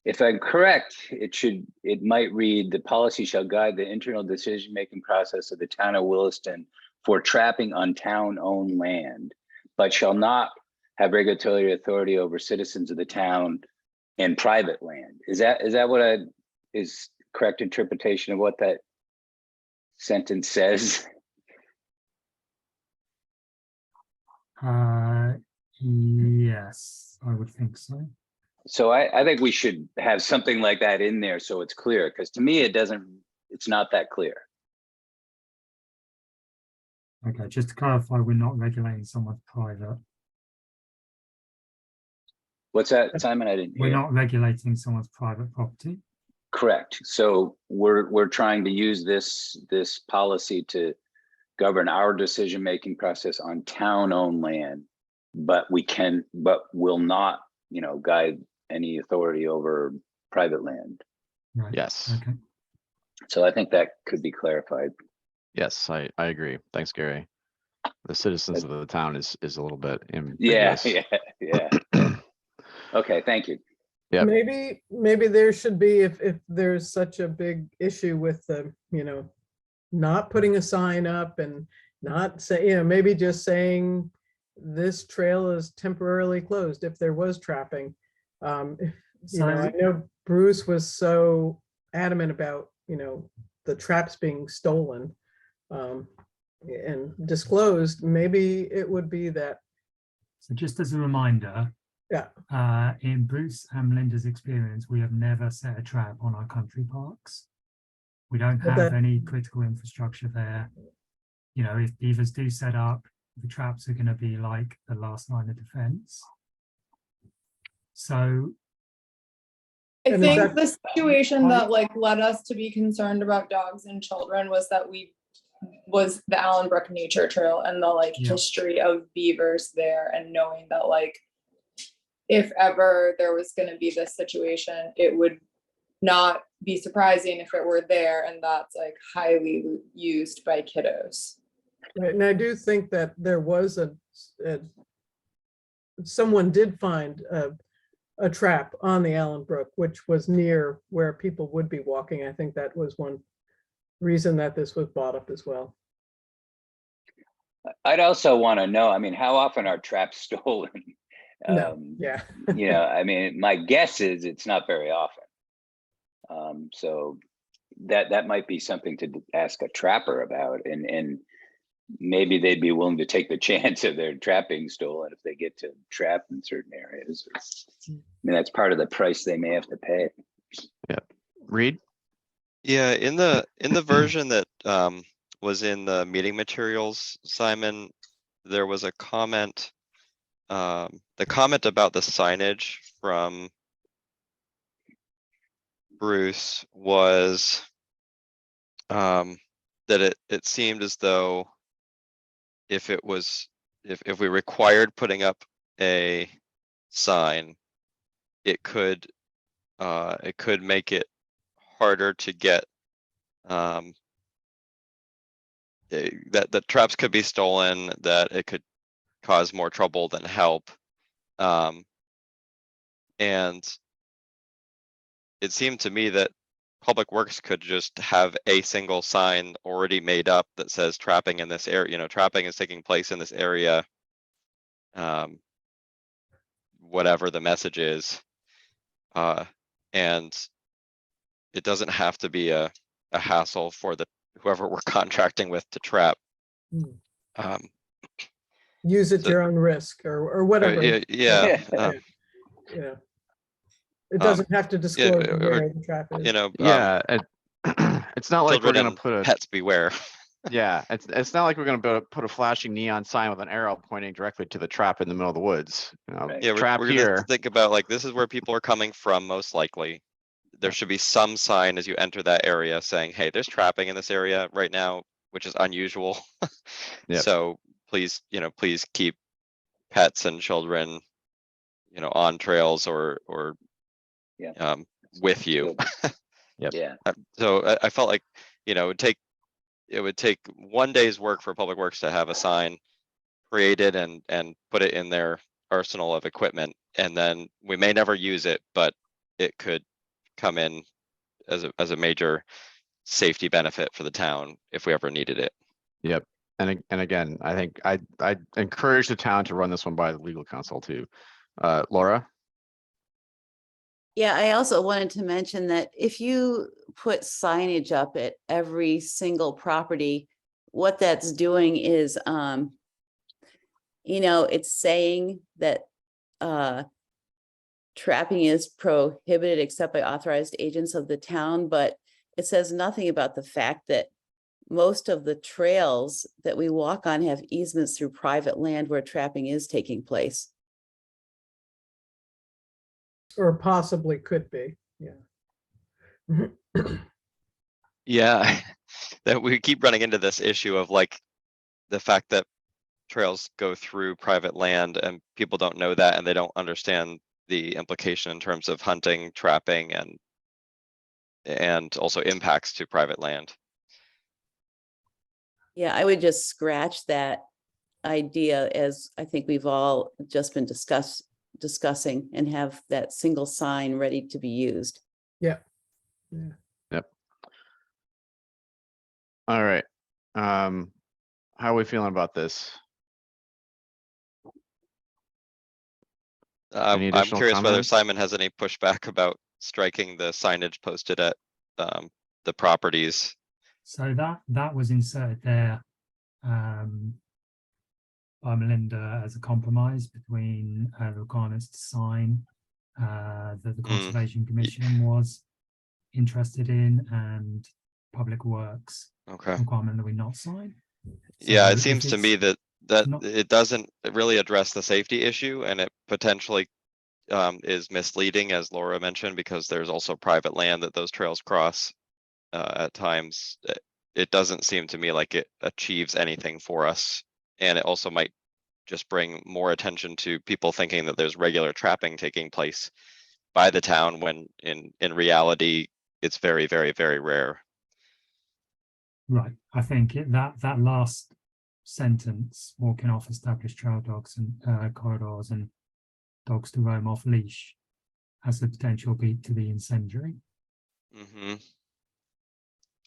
If I'm correct, it might read, the policy shall guide the internal decision-making process of the town of Williston for trapping on town-owned land, but shall not have regulatory authority over citizens of the town and private land. Is that what is correct interpretation of what that sentence says? Yes, I would think so. So I think we should have something like that in there so it's clear, because to me, it's not that clear. Okay, just to clarify, we're not regulating someone's private. What's that, Simon? I didn't We're hear. not regulating someone's private property. Correct. So we're trying to use this policy to govern our decision-making process on town-owned land, but will not, guide any authority over private land. Right. Yes. Okay. So I think that could be clarified. Yes, I agree. Thanks, Gary. The citizens of the town is a little bit Yeah, ambiguous. yeah. Okay, thank you. Yep. Maybe there should be, if there's such a big issue with the, not putting a sign up and not say, maybe just saying this trail is temporarily closed if there was trapping. I know Bruce was so adamant about, the traps being stolen and disclosed. Maybe it would be that. So just as a reminder, Yeah. In Bruce and Melinda's experience, we have never set a trap on our country parks. We don't But have that- any critical infrastructure there. If beavers do set up, the traps are going to be like the last line of defense. So I And is think that- the situation that led us to be concerned about dogs and children was that was the Allen Brook Nature Trail and the Yeah. history of beavers there, and knowing that if ever there was going to be this situation, it would not be surprising if it were there, and that's highly used by kiddos. Right, and I do think that there was someone did find a trap on the Allen Brook, which was near where people would be walking. I think that was one reason that this was brought up as well. I'd also want to know, how often are traps stolen? No, yeah. My guess is it's not very often. So that might be something to ask a trapper about, and maybe they'd be willing to take the chance of their trap being stolen if they get to trap in certain areas. That's part of the price they may have to pay. Reed? Yeah, in the version that was in the meeting materials, Simon, there was a comment. The comment about the signage from Bruce was that it seemed as though if we required putting up a sign, it could make it harder to get that the traps could be stolen, that it could cause more trouble than help. And it seemed to me that Public Works could just have a single sign already made up that says trapping in this area, trapping is taking place in this area. Whatever the message is. And it doesn't have to be a hassle for whoever we're contracting with to trap. Use at So- your own risk or whatever. Yeah. It doesn't have to disclose or- where the trap is. Yeah, it's not like we're children gonna and put a, pets beware. yeah, it's not like we're gonna put a flashing neon sign with an arrow pointing directly to the trap in the middle of the woods. Right. Yeah, Trap we're gonna here. think about this is where people are coming from most likely. There should be some sign as you enter that area saying, hey, there's trapping in this area right now, which is unusual. Yep. So please, please keep pets and children, on trails or with you. Yep. Yeah. So I felt like, it would take it would take 1 day's work for Public Works to have a sign created and put it in their arsenal of equipment. And then we may never use it, but it could come in as a major safety benefit for the town if we ever needed it. Yep. And again, I think I encourage the town to run this one by the legal counsel too. Laura? Yeah, I also wanted to mention that if you put signage up at every single property, what that's doing is, it's saying that trapping is prohibited except by authorized agents of the town, but it says nothing about the fact that most of the trails that we walk on have easements through private land where trapping is taking place. Or possibly could be, yeah. Yeah, that we keep running into this issue of like the fact that trails go through private land and people don't know that, and they don't understand the implication in terms of hunting, trapping, and also impacts to private land. Yeah, I would just scratch that idea, as I think we've all just been discussing, and have that single sign ready to be used. Yeah. Yep. All right. How are we feeling about this? Any I'm additional curious whether comments? Simon has any pushback about striking the signage posted at the properties. So that was inserted there by Melinda as a compromise between the requirements to sign that the Conservation Commission was interested in, and Public Works Okay. requirement that we not sign. Yeah, So it if seems to it's me that not- it doesn't really address the safety issue, and it potentially is misleading, as Laura mentioned, because there's also private land that those trails cross at times. It doesn't seem to me like it achieves anything for us, and it also might just bring more attention to people thinking that there's regular trapping taking place by the town, when in reality it's very, very, very rare. Right, I think that last sentence, walking off established trail dogs and corridors and dogs to roam off leash, has the potential to be incendiary.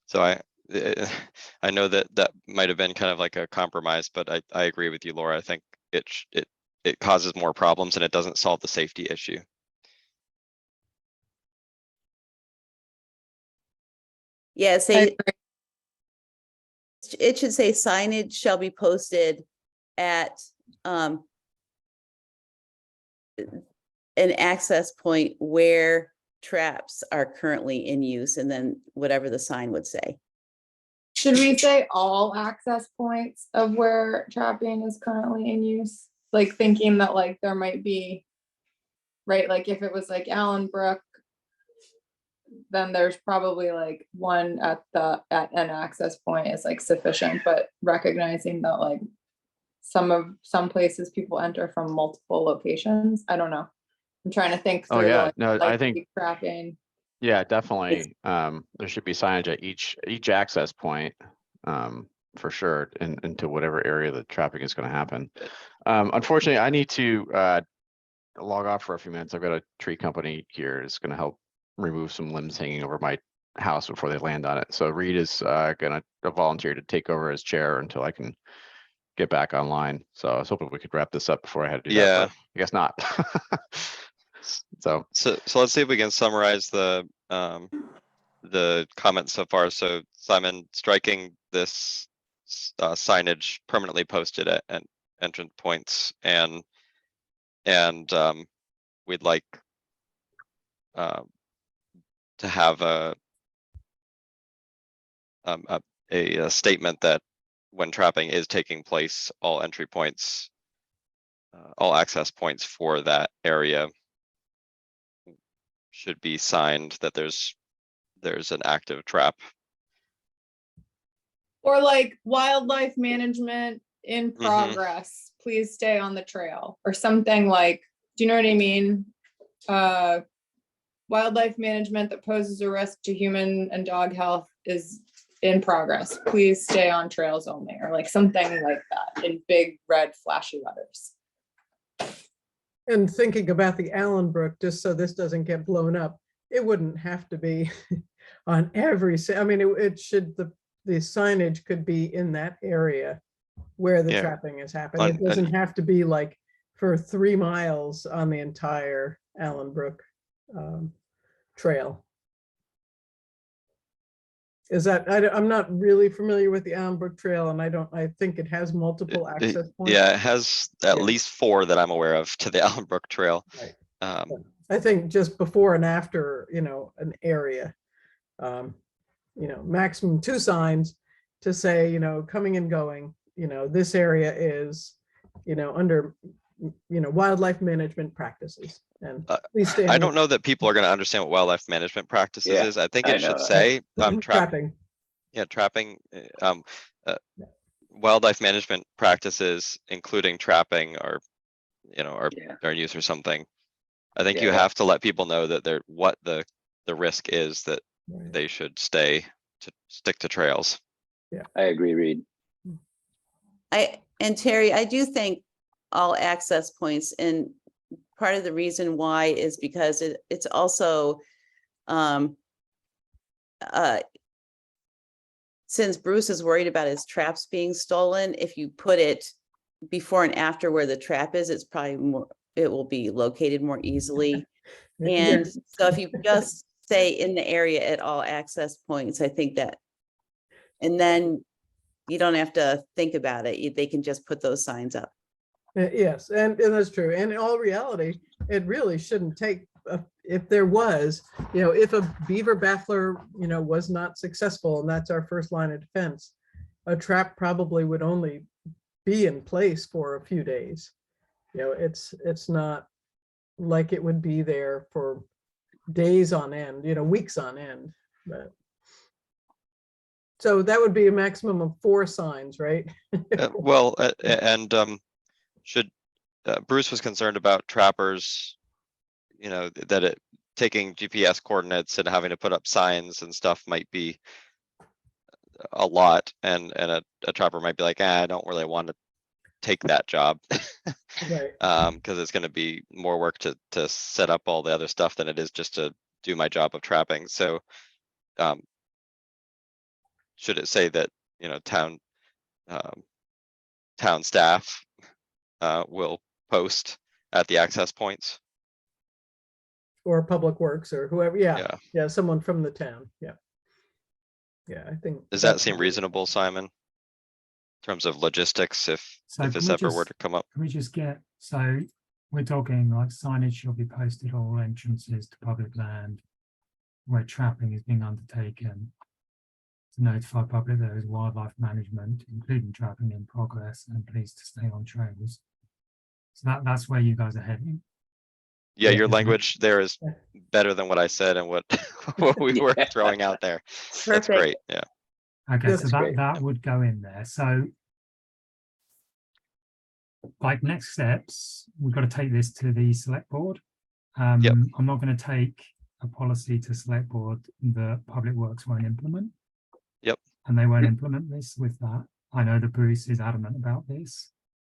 So I know that might have been kind of like a compromise, but I agree with you, Laura. I think it causes more problems and it doesn't solve the safety issue. Yeah, I say agree. it should say signage shall be posted at an access point where traps are currently in use, and then whatever the sign would say. Should we say all access points of where trapping is currently in use? Like thinking that like there might be, right, like if it was like Allen Brook, then there's probably like one at an access point is like sufficient, but recognizing that like some places people enter from multiple locations. I don't know. I'm trying to think Oh, through yeah. like, No, I think- trapping. Yeah, definitely. There should be signage at each access point, for sure, into whatever area the traffic is going to happen. Unfortunately, I need to log off for a few minutes. I've got a tree company here that's going to help remove some limbs hanging over my house before they land on it. So Reed is going to volunteer to take over as chair until I can get back online. So I was hoping we could wrap this up before I had to do that. Yeah. But I guess not. So let's see if we can summarize the comments so far. So Simon, striking this signage permanently posted at entrance points, and we'd like to have a statement that when trapping is taking place, all entry points, all access points for that area should be signed that there's an active trap. Or like wildlife management in progress, please stay on the trail, or something like, do you know what I mean? Wildlife management that poses a risk to human and dog health is in progress, please stay on trails only, or like something like that in big red flashy letters. And thinking about the Allen Brook, just so this doesn't get blown up, it wouldn't have to be on every, I mean, it should, the signage could be in that area where the Yeah. trapping is happening. It And- doesn't have to be like for 3 miles on the entire Allen Brook trail. Is that, I'm not really familiar with the Allen Brook Trail, and I think it has multiple access points. Yeah, it has at Yeah. least 4 that I'm aware of to the Allen Brook Trail. Right. Um, I think just before and after, an area, maximum 2 signs to say, coming and going, this area is, under, wildlife management practices, and please stay. I don't know that people are gonna understand what wildlife management practices Yeah, is. I think I it should know. say, Trapping. trapping, wildlife management practices, including trapping or, Yeah. or use or something. I think Yeah, you that- have to let people know that what the risk is, that Right. they should stick to trails. I agree, Reed. And Terry, I do think all access points, and part of the reason why is because it's also, since Bruce is worried about his traps being stolen, if you put it before and after where the trap is, it's probably more, it will be located more easily. And so if you just say in the area at all access points, I think that, and then you don't have to think about it. They can just put those signs up. Yes, and that's true. And in all reality, it really shouldn't take, if there was, if a beaver baffler, was not successful, and that's our first line of defense, a trap probably would only be in place for a few days. It's not like it would be there for days on end, weeks on end, but. So that would be a maximum of 4 signs, right? Well, and should, Bruce was concerned about trappers, that taking GPS coordinates and having to put up signs and stuff might be a lot, and a trapper might be like, I don't really want to take that job. Right. Because it's going to be more work to set up all the other stuff than it is just to do my job of trapping. So should it say that, town staff will post at the access points? Or Public Works or whoever, yeah, someone from the town, yeah. I think. Does that that's seem probably- reasonable, Simon? In terms of logistics, if So this can we ever were just- to come up? Can we just get, so we're talking like signage shall be posted all entrances to public land where trapping is being undertaken to notify public there is wildlife management, including trapping in progress, and please to stay on trails. So that's where you guys are heading. Yeah, Yeah. your language there is Yeah. better than what I said and what what we were Yeah. throwing out there. That's Perfect. great. Yeah. Okay, That's so that great. that would go in there. So like next steps, we've got to take this to the select board. Yep. I'm not going to take a policy to select board that Public Works won't implement. Yep. And they won't implement this with that. I know that Bruce is adamant about this.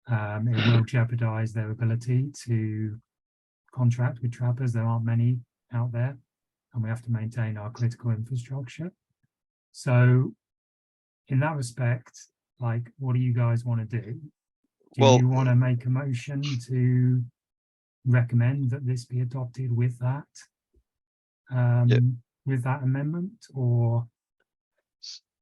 It will jeopardize their ability to contract with trappers. There aren't many out there, and we have to maintain our critical infrastructure. So in that respect, like, what do you guys want to do? Do Well- you want to make a motion to recommend that this be adopted with that? With that amendment, or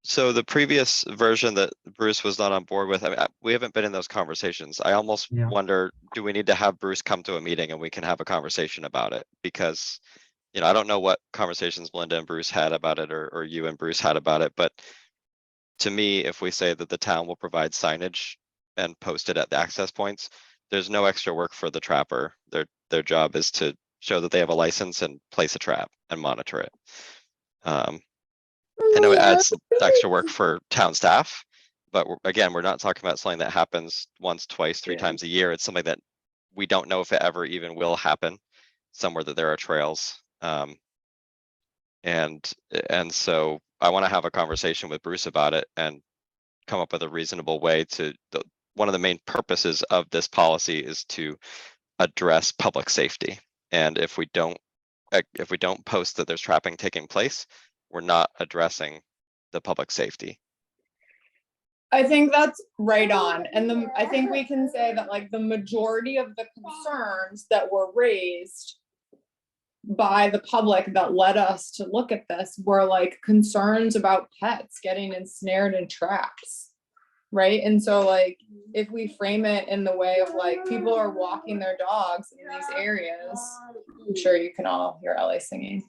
So the previous version that Bruce was not on board with, I mean, we haven't been in those conversations. I almost Yeah. wonder, do we need to have Bruce come to a meeting and we can have a conversation about it? Because, I don't know what conversations Melinda and Bruce had about it, or you and Bruce had about it, but to me, if we say that the town will provide signage and post it at the access points, there's no extra work for the trapper. Their job is to show that they have a license and place a trap and monitor it. I know it adds extra work for town staff, but again, we're not talking about something that happens once, twice, 3 Yeah. times a year. It's something that we don't know if it ever even will happen somewhere that there are trails. And so I want to have a conversation with Bruce about it and come up with a reasonable way to, one of the main purposes of this policy is to address public safety. And if we don't post that there's trapping taking place, we're not addressing the public safety. I think that's right on. And I think we can say that like the majority of the concerns that were raised by the public that led us to look at this were like concerns about pets getting ensnared in traps. Right. And so like if we frame it in the way of like people are walking their dogs in these areas, I'm sure you can all hear Ellie singing.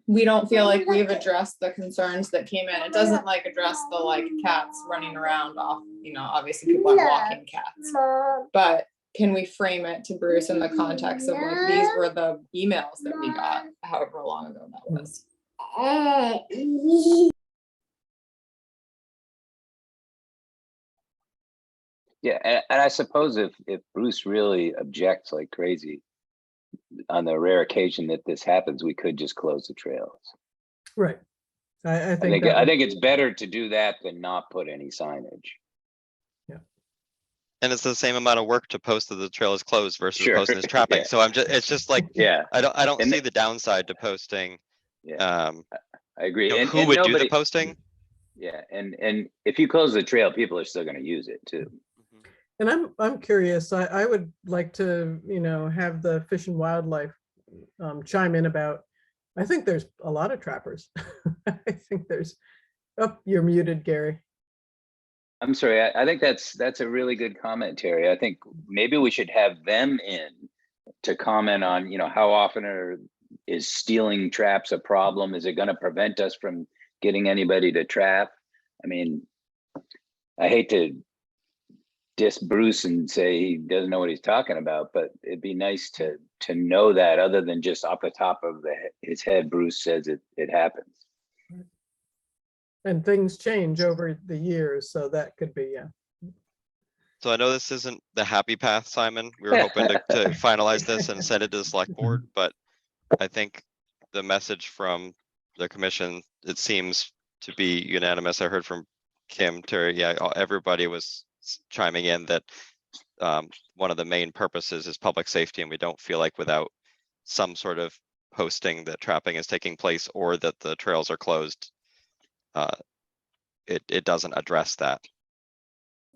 We don't feel like we've addressed the concerns that came in. It doesn't like address the like cats running around off, you know, obviously people aren't walking cats, but can we frame it to Bruce in the context of like, these were the emails that we got, however long ago that was. Yeah, and I suppose if Bruce really objects like crazy, on the rare occasion that this happens, we could just close the trails. Right. I I think think it's better to do that than not put any signage. And it's the same amount of work to post that the trail is closed versus Sure. posting as trapping. Yeah. So it's just like, Yeah, I don't And see the downside to posting. yeah, I agree. You know, And who would do the nobody- posting? Yeah, and if you close the trail, people are still going to use it too. And I'm curious, I would like to, you know, have the Fish and Wildlife chime in about, I think there's a lot of trappers. I think there's, oh, you're muted, Gary. I'm sorry, I think that's a really good comment, Terry. I think maybe we should have them in to comment on, you know, how often is stealing traps a problem? Is it going to prevent us from getting anybody to trap? I mean, I hate to diss Bruce and say he doesn't know what he's talking about, but it'd be nice to know that, other than just off the top of his head, Bruce says it happens. And things change over the years, so that could be, yeah. So I know this isn't the happy path, Simon. We were hoping to finalize this and send it to the select board, but I think the message from the commission, it seems to be unanimous. I heard from Kim, Terry, yeah, everybody was chiming in that one of the main purposes is public safety, and we don't feel like without some sort of posting that trapping is taking place or that the trails are closed, it doesn't address that.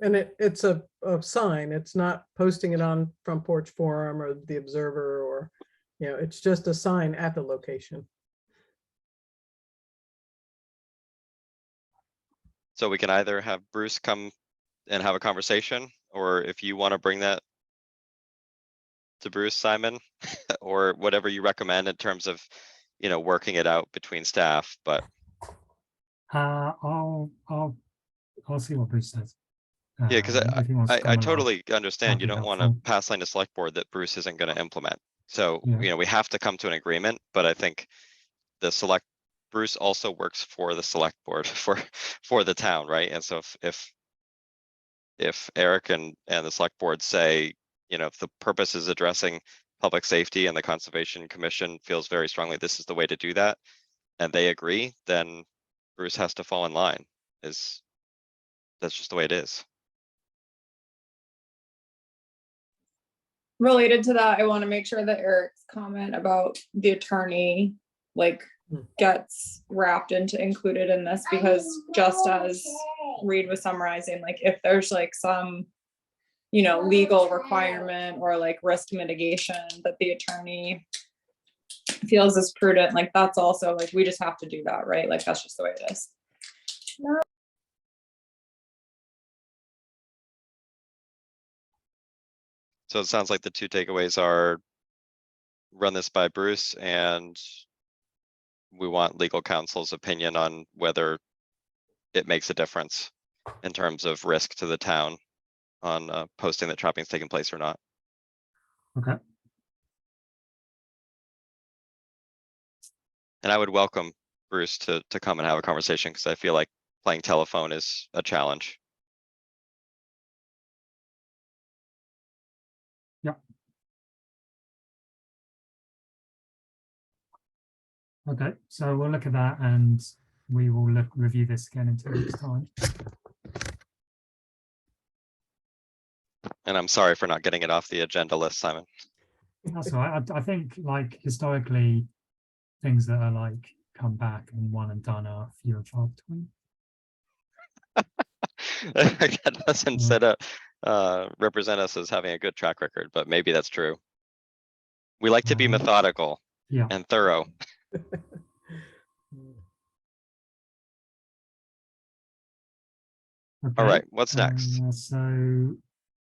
And it's a sign, it's not posting it on Front Porch Forum or the Observer, or, you know, it's just a sign at the location. So we can either have Bruce come and have a conversation, or if you want to bring that to Bruce, Simon, or whatever you recommend in terms of, you know, working it out between staff, but. I'll see what Bruce says. Yeah, because if he wants to come I along. totally understand. You That'd be don't want to helpful. pass line to select board that Bruce isn't going to implement. So, Yeah. you know, we have to come to an agreement, but I think Bruce also works for the select board for the town, right? And so if Eric and the select board say, you know, if the purpose is addressing public safety and the Conservation Commission feels very strongly this is the way to do that, and they agree, then Bruce has to fall in line. That's just the way it is. Related to that, I want to make sure that Eric's comment about the attorney like gets wrapped into included in this, because just as Reed was summarizing, like if there's like some, you know, legal requirement or like risk mitigation that the attorney feels is prudent, like that's also like, we just have to do that, right? Like that's just the way it is. So it sounds like the two takeaways are run this by Bruce, and we want legal counsel's opinion on whether it makes a difference in terms of risk to the town on posting that trapping is taking place or not. Okay. And I would welcome Bruce to come and have a conversation, because I feel like playing telephone is a challenge. Okay, so we'll look at that and we will review this again in 2 weeks' time. And I'm sorry for not getting it off the agenda list, Simon. That's all right. I think like historically, things that are like come back and one and done are few and far between. That doesn't set up, represent us as having a good track record, but maybe that's true. We like to be methodical Yeah. and thorough. All Okay, right, what's next? So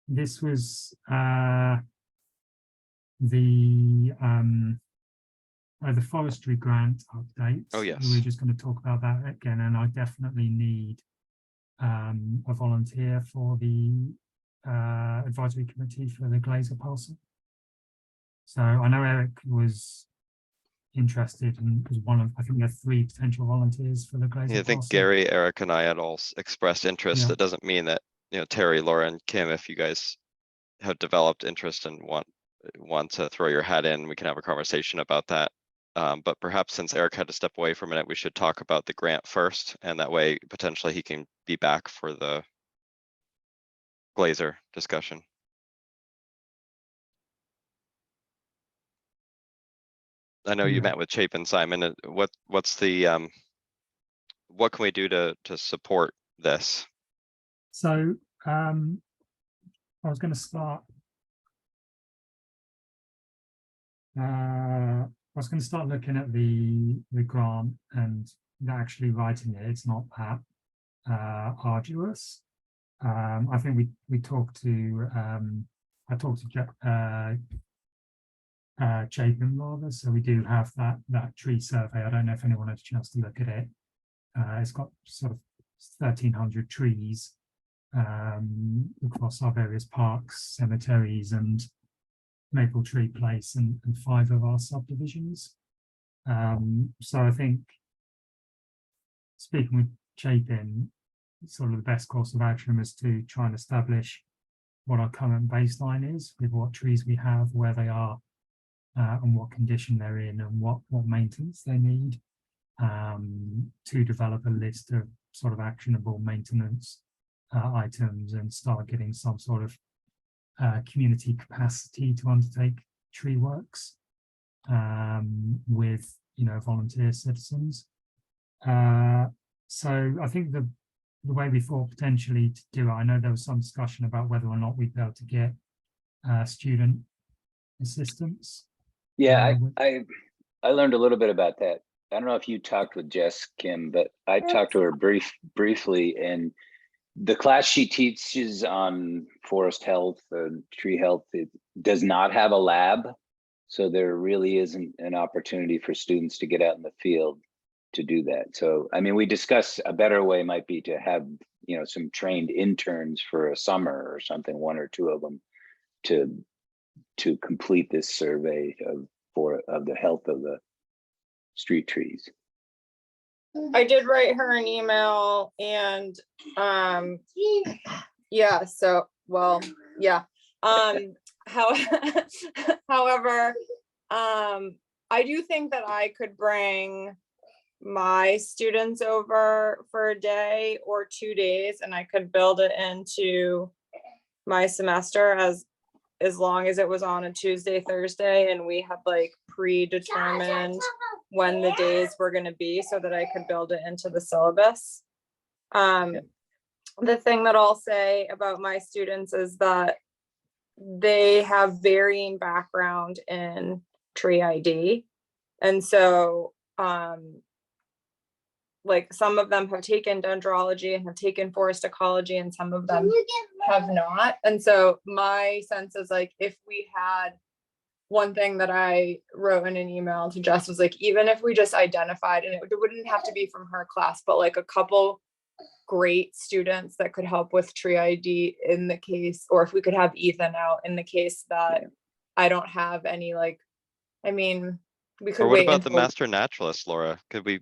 this was the forestry grant update. Oh, yes. We're just going to talk about that again, and I definitely need a volunteer for the advisory committee for the Glazer parcel. So I know Eric was interested and was one of, I think there are 3 potential volunteers for the Glazer Yeah, I think parcel. Gary, Eric, and I had all expressed interest. Yeah. That doesn't mean that, Terry, Laura, and Kim, if you guys have developed interest and want to throw your hat in, we can have a conversation about that. But perhaps since Eric had to step away for a minute, we should talk about the grant first, and that way potentially he can be back for the Glazer discussion. I know you Yeah. met with Chapin, Simon. What's the what can we do to support this? So I was going to start. I was going to start looking at the grant and actually writing it. It's not that arduous. I think we talked to I talked to Chapin rather. So we do have that tree survey. I don't know if anyone had a chance to look at it. It's got sort of 1,300 trees across our various parks, cemeteries, and Maple Tree Place, and 5 of our subdivisions. So I think, speaking with Chapin, sort of the best course of action was to try and establish what our current baseline is with what trees we have, where they are, and what condition they're in, and what maintenance they need, to develop a list of sort of actionable maintenance items and start getting some sort of community capacity to undertake tree works with volunteer citizens. So I think the way we thought potentially to do it, I know there was some discussion about whether or not we'd be able to get student assistance. Yeah, I learned a little bit about that. I don't know if you talked with Jess, Kim, but I talked to her briefly, and the class she teaches on forest health and tree health, it does not have a lab. So there really isn't an opportunity for students to get out in the field to do that. So, I mean, we discussed a better way might be to have, some trained interns for a summer or something, 1 or 2 of them, to complete this survey of the health of the street trees. I did write her an email and yeah, so yeah. However, I do think that I could bring my students over for a day or 2 days, and I could build it into my semester as long as it was on a Tuesday, Thursday, and we had like predetermined when the days were going to be so that I could build it into the syllabus. The thing that I'll say about my students is that they have varying background in tree ID. And so like some of them have taken dendrology and have taken forest ecology, and some of them have not. And so my sense is like, if we had, one thing that I wrote in an email to Jess was like, even if we just identified, and it wouldn't have to be from her class, but like a couple great students that could help with tree ID in the case, or if we could have Ethan out in the case that I don't have any, like, I mean, we could Or what wait about the until- master naturalist, Laura? Could we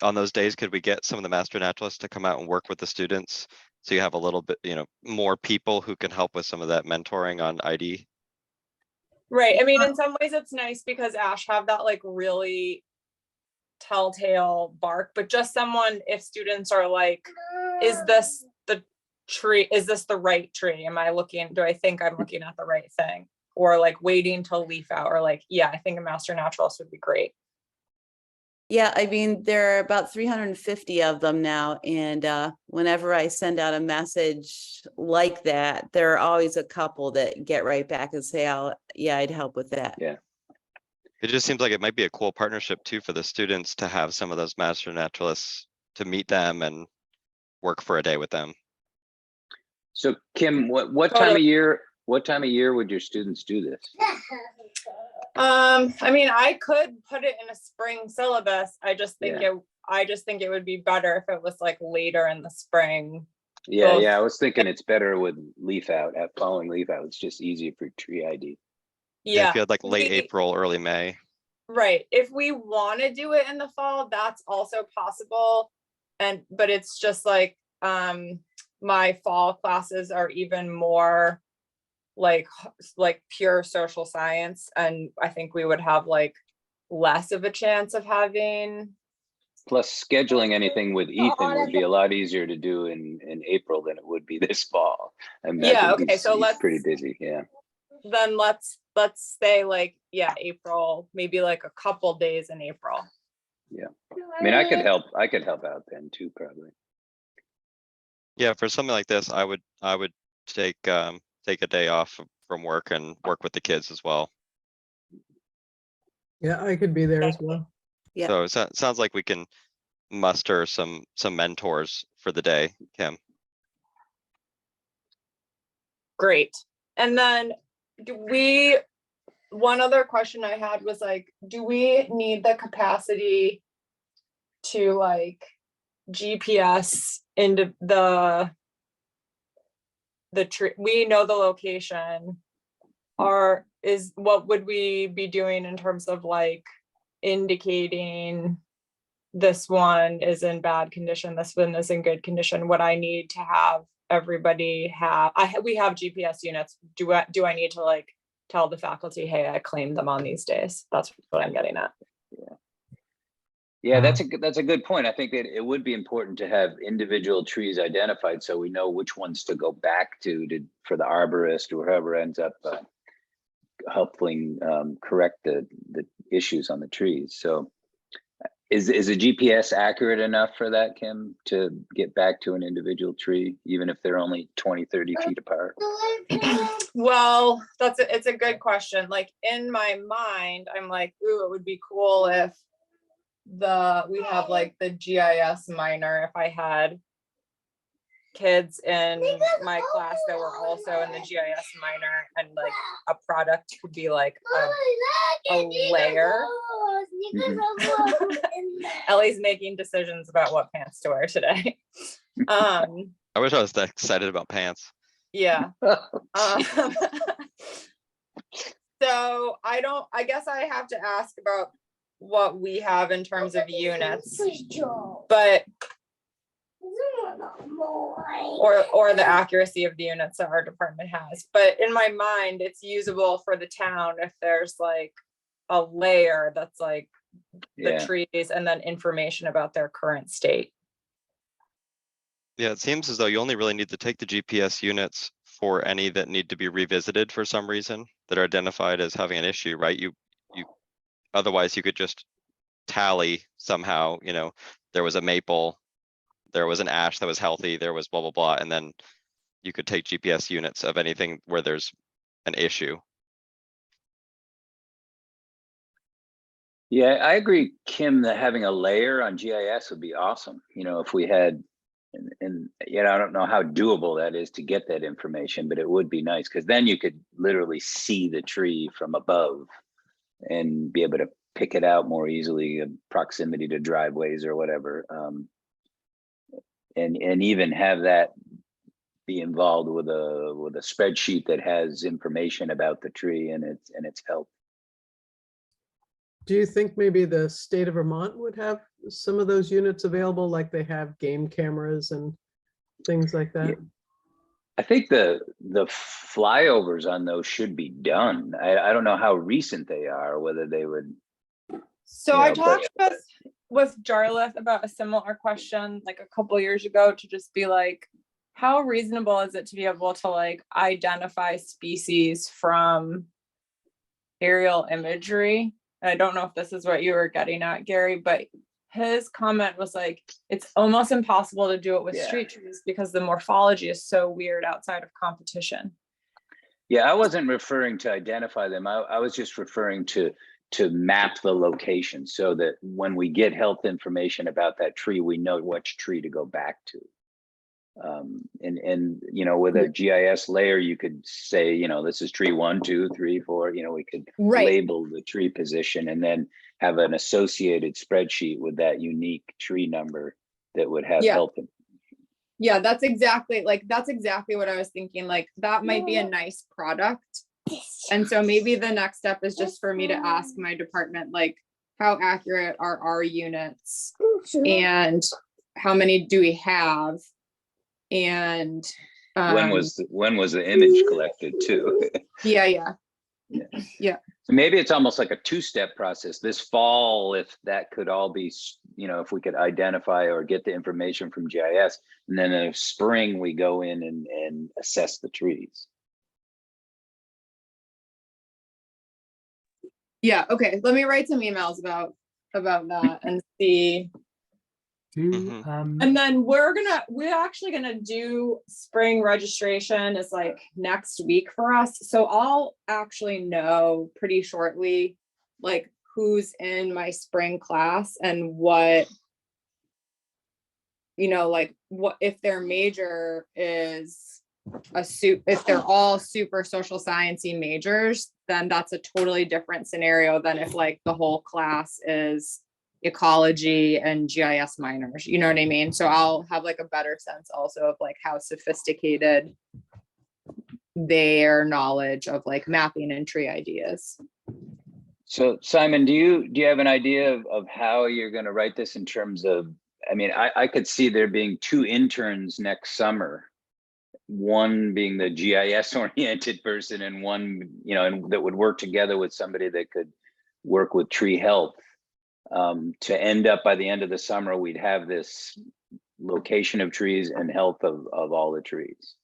on those days, could we get some of the master naturalists to come out and work with the students? So you have a little bit, more people who can help with some of that mentoring on ID. Right. I mean, in some ways it's nice because Ash have that like really telltale bark, but just someone, if students are like, is this the tree? Is this the right tree? Do I think I'm looking at the right thing? Or like waiting till leaf out, or like, yeah, I think a master naturalist would be great. Yeah, I mean, there are about 350 of them now. And whenever I send out a message like that, there are always a couple that get right back and say, yeah, I'd help with that. Yeah. It just seems like it might be a cool partnership too for the students to have some of those master naturalists to meet them and work for a day with them. So Kim, what time of year would your students do this? I mean, I could put it in a spring syllabus. I just think it would be better if it was like later in the spring. Yeah, I was thinking it's better with leaf out, following leaf out. It's just easier for tree ID. Yeah, if you had like late April, early May. Right. If we want to do it in the fall, that's also possible. But it's just like my fall classes are even more like pure social science, and I think we would have like less of a chance of having. Plus, scheduling anything with Ethan would be a lot easier to do in April than it would be this fall. Yeah. Okay. So he's pretty busy. Yeah. Then let's say like, yeah, April, maybe like a couple days in April. Yeah. I mean, I could help out then too, probably. Yeah, for something like this, I would take a day off from work and work with the kids as well. Yeah, I could be there as well. Yeah. So it sounds like we can muster some mentors for the day, Kim. Great. And then one other question I had was like, do we need the capacity to like GPS into the tree? We know the location. What would we be doing in terms of like indicating this one is in bad condition, this one is in good condition? Would I need to have everybody we have GPS units. Do I need to like tell the faculty, hey, I claimed them on these days? That's what I'm getting at. Yeah, that's a good point. I think that it would be important to have individual trees identified so we know which ones to go back to for the arborist or whoever ends up helping correct the issues on the trees. So is a GPS accurate enough for that, Kim, to get back to an individual tree, even if they're only 20, 30 feet apart? Well, it's a good question. Like in my mind, I'm like, ooh, it would be cool if we have like the GIS minor, if I had kids in my class that were also in the GIS minor, and like a product could be like a layer. Ellie's making decisions about what pants to wear today. I wish I was that excited about pants. Yeah. So I guess I have to ask about what we have in terms of units, but or the accuracy of the units that our department has. But in my mind, it's usable for the town if there's like a layer that's like the trees and then information about their current state. Yeah, it seems as though you only really need to take the GPS units for any that need to be revisited for some reason, that are identified as having an issue, right? You otherwise you could just tally somehow, there was a maple, there was an ash that was healthy, there was blah, blah, blah. And then you could take GPS units of anything where there's an issue. Yeah, I agree, Kim, that having a layer on GIS would be awesome. If we had, and I don't know how doable that is to get that information, but it would be nice because then you could literally see the tree from above and be able to pick it out more easily, proximity to driveways or whatever. And even have that be involved with a spreadsheet that has information about the tree and its health. Do you think maybe the state of Vermont would have some of those units available, like they have game cameras and things like that? Yeah. I think the flyovers on those should be done. I don't know how recent they are, whether they would. So I talked with with Jarlath about a similar question like a couple years ago, to just be like, how reasonable is it to be able to like identify species from aerial imagery? And I don't know if this is what you were getting at, Gary, but his comment was like, it's almost impossible to do it with Yeah. street trees because the morphology is so weird outside of competition. Yeah, I wasn't referring to identify them. I was just referring to map the location so that when we get health information about that tree, we know which tree to go back to. And you know, with a GIS layer, you could say, you know, this is tree 1, 2, 3, 4. You know, we could Right. label the tree position and then have an associated spreadsheet with that unique tree number that would have Yeah. health. Yeah, that's exactly what I was thinking. Like that might be a nice product. And so maybe the next step is just for me to ask my department, like, how accurate are our units and how many do we have? And When was the image collected too? yeah. So maybe it's almost like a two-step process. This fall, if that could all be, you know, if we could identify or get the information from GIS, and then in spring we go in and assess the trees. Yeah, okay. Let me write some emails about that and see. And then we're actually gonna do spring registration is like next week for us. So I'll actually know pretty shortly, like who's in my spring class and what, you know, like what, if their major is if they're all super social sciencey majors, then that's a totally different scenario than if like the whole class is ecology and GIS minors, you know what I mean? So I'll have like a better sense also of like how sophisticated their knowledge of like mapping and tree ideas. So Simon, do you have an idea of how you're going to write this in terms of, I mean, I could see there being 2 interns next summer, one being the GIS oriented person and one, you know, and that would work together with somebody that could work with tree health. To end up by the end of the summer, we'd have this location of trees and health of all the trees,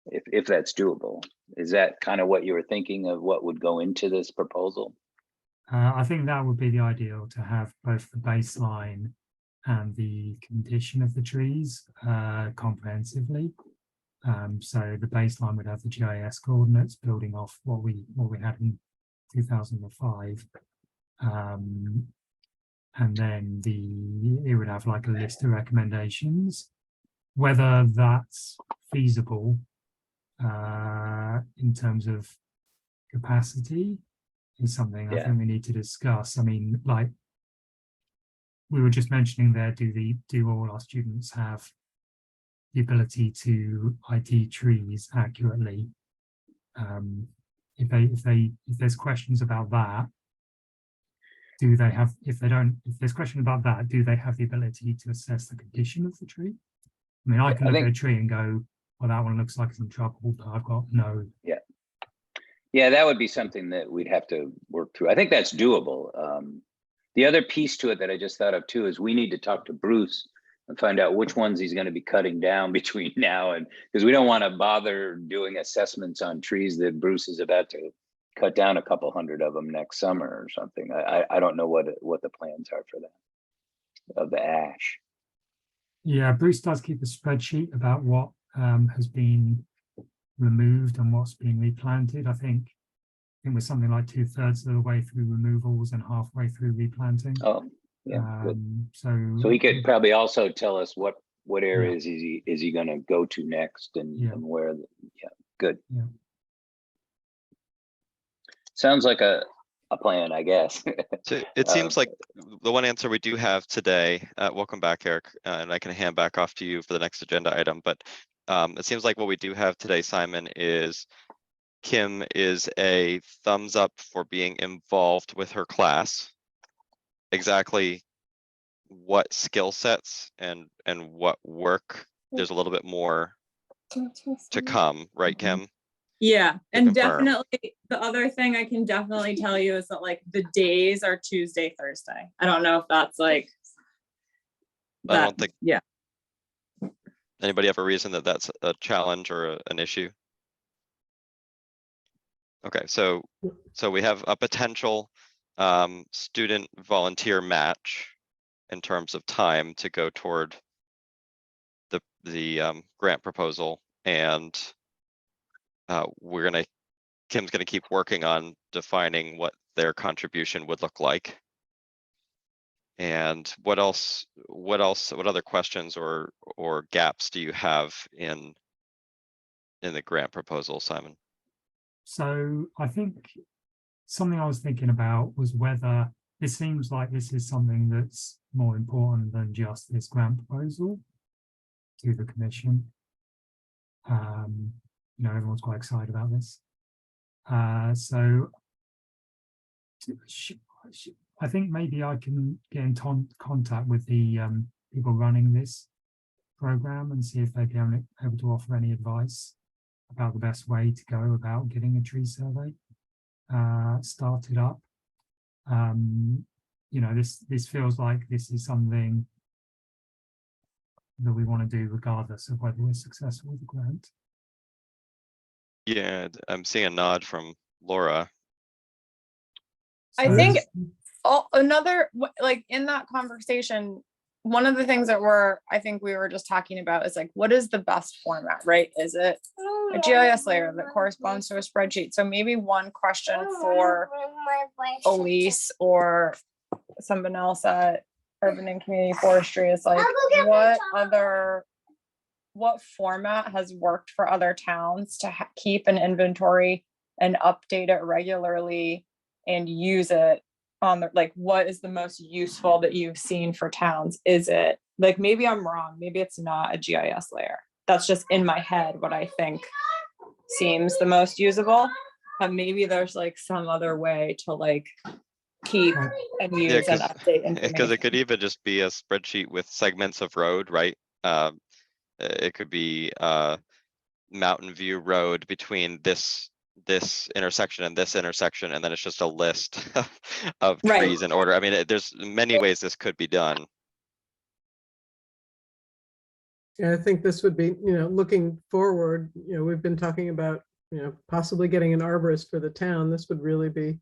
if that's doable. Is that kind of what you were thinking of what would go into this proposal? I think that would be the ideal, to have both the baseline and the condition of the trees comprehensively. So the baseline would have the GIS coordinates building off what we had in 2005. And then it would have like a list of recommendations. Whether that's feasible in terms of capacity is something I think we need to discuss. I mean, like we were just mentioning there, do all our students have the ability to ID trees accurately? If there's questions about that, do they have, if there's question about that, do they have the ability to assess the condition of the tree? I mean, I can look at a tree and go, well, that one looks like it's in trouble, but I've got no. Yeah, that would be something that we'd have to work through. I think that's doable. The other piece to it that I just thought of too is we need to talk to Bruce and find out which ones he's going to be cutting down between now and, because we don't want to bother doing assessments on trees that Bruce is about to cut down a couple hundred of them next summer or something. I don't know what the plans are for that, of the ash. Yeah, Bruce does keep a spreadsheet about what has been removed and what's being replanted. I think we're something like 2/3 of the way through removals and halfway through replanting. Oh, yeah. Good. So he could probably also tell us what areas is he going to go to next and where. Good. Yeah. Sounds like a plan, I guess. So it seems like the one answer we do have today, welcome back, Eric, and I can hand back off to you for the next agenda item, but it seems like what we do have today, Simon, is Kim is a thumbs up for being involved with her class. Exactly what skill sets and what work, there's a little bit more to come, right, Kim? Yeah, and definitely the other thing I can definitely tell you is that like the days are Tuesday, Thursday. I don't know if that's like I don't think Yeah. anybody have a reason that that's a challenge or an issue. Okay, so we have a potential student volunteer match in terms of time to go toward the grant proposal, and Kim's gonna keep working on defining what their contribution would look like. And what other questions or gaps do you have in the grant proposal, Simon? So I think something I was thinking about was whether it seems like this is something that's more important than just this grant proposal to the commission. You know, everyone's quite excited about this. So I think maybe I can get in contact with the people running this program and see if they'd be able to offer any advice about the best way to go about getting a tree survey started up. You know, this feels like this is something that we want to do regardless of whether we're successful with the grant. Yeah, I'm seeing a nod from Laura. I So- think another, like in that conversation, one of the things that I think we were just talking about is like, what is the best format, right? Is it a GIS layer that corresponds to a spreadsheet? So maybe one question for Elise or someone else at Urban and Community Forestry is like, what format has worked for other towns to keep an inventory and update it regularly and use it on the, like, what is the most useful that you've seen for towns? Is it like, maybe I'm wrong, maybe it's not a GIS layer. That's just in my head what I think seems the most usable, but maybe there's like some other way to like keep and use and update information. Because it could even just be a spreadsheet with segments of road, right? It could be Mountain View Road between this intersection and this intersection, and then it's just a list of trees in order. I mean, there's many ways this could be done. Yeah, I think this would be, you know, looking forward, you know, we've been talking about, you know, possibly getting an arborist for the town. This would really be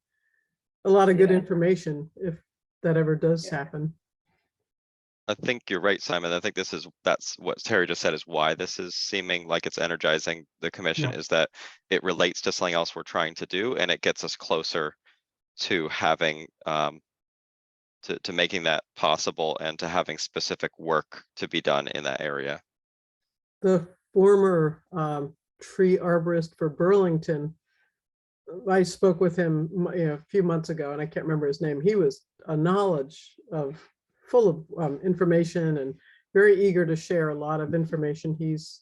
a lot of good information if that ever does happen. I think you're right, Simon. I think that's what Terry just said is why this is seeming like it's energizing the commission, is that it relates to something else we're trying to do, and it gets us closer to having to making that possible and to having specific work to be done in that area. The former tree arborist for Burlington, I spoke with him, you know, a few months ago, and I can't remember his name. He was a knowledge of full of information and very eager to share a lot of information he's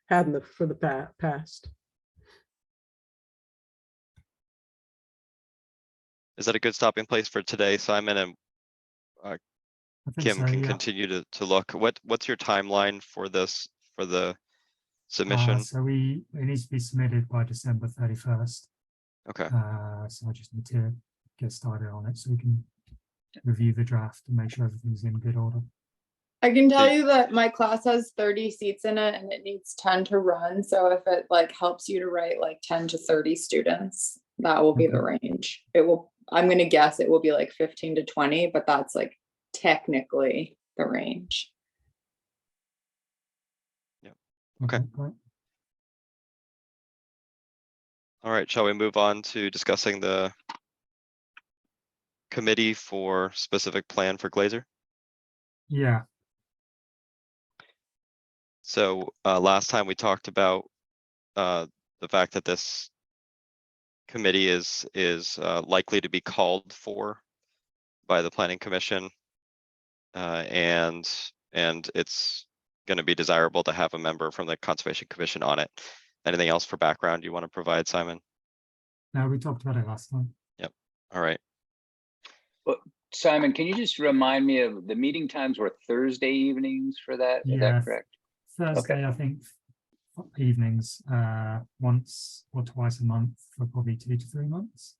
had for the past. Is that a good stopping place for today, Simon? And Kim can continue to look. What's your timeline for this, for the submission? So it needs to be submitted by December 31st. Okay. So I just need to get started on it so we can review the draft and make sure everything's in good order. I can tell you that my class has 30 seats in it and it needs 10 to run. So if it like helps you to write like 10 to 30 students, that will be the range. It will, I'm going to guess it will be like 15 to 20, but that's like technically the range. Yeah. Okay. Great. All right. Shall we move on to discussing the committee for specific plan for Glazer? Yeah. So last time we talked about the fact that this committee is likely to be called for by the Planning Commission, and it's going to be desirable to have a member from the Conservation Commission on it. Anything else for background you want to provide, Simon? No, we talked about it last time. Yep. All right. Well, Simon, can you just remind me of the meeting times were Thursday evenings for that? Is Yeah, that correct? Thursday, I think, evenings, once or twice a month for probably 2 to 3 months.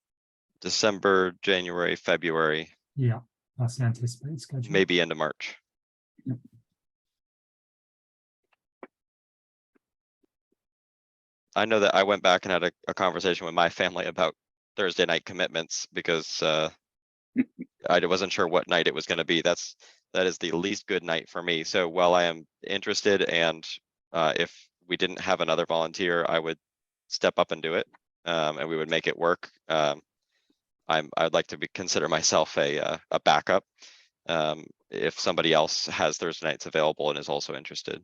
December, January, February. Yeah, that's the anticipated schedule. Maybe into March. I know that I went back and had a conversation with my family about Thursday night commitments because I wasn't sure what night it was going to be. That is the least good night for me. So while I am interested, and if we didn't have another volunteer, I would step up and do it, and we would make it work. I'd like to consider myself a backup if somebody else has Thursday nights available and is also interested.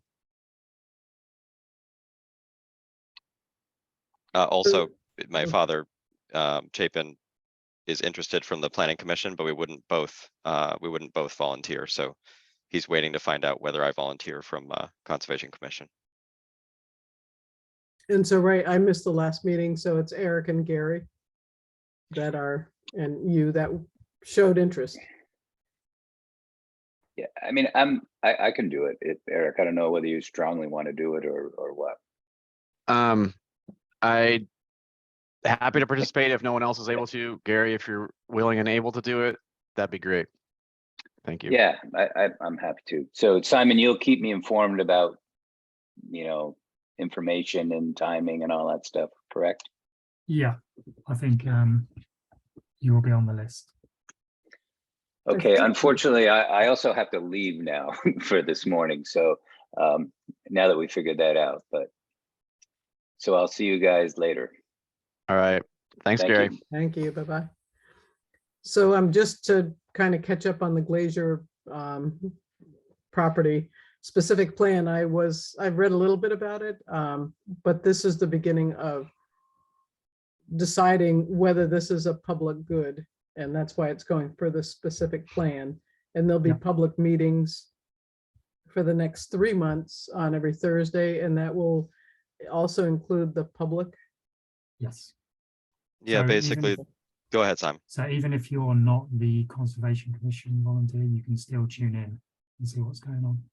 Also, my father, Chapin, is interested from the Planning Commission, but we wouldn't both volunteer. So he's waiting to find out whether I volunteer from Conservation Commission. And so, right, I missed the last meeting, so it's Eric and Gary that are, and you that showed interest. Yeah, I mean, I can do it. Eric, I don't know whether you strongly want to do it or what. I happy to participate if no one else is able to. Gary, if you're willing and able to do it, that'd be great. Thank you. Yeah, I'm happy to. So Simon, you'll keep me informed about, information and timing and all that stuff, correct? Yeah, I think you will be on the list. Okay, unfortunately, I also have to leave now for this morning. So now that we figured that out, so I'll see you guys later. All right. Thanks, Thank Gary. you. Thank you. Bye-bye. So just to kind of catch up on the Glacier property specific plan, I've read a little bit about it, but this is the beginning of deciding whether this is a public good. And that's why it's going for this specific plan. And there'll be public meetings for the next 3 months on every Thursday. And that will also include the public. Yes. Yeah, So basically, even go ahead, Simon. So even if you're not the Conservation Commission volunteer, you can still tune in and see what's going on.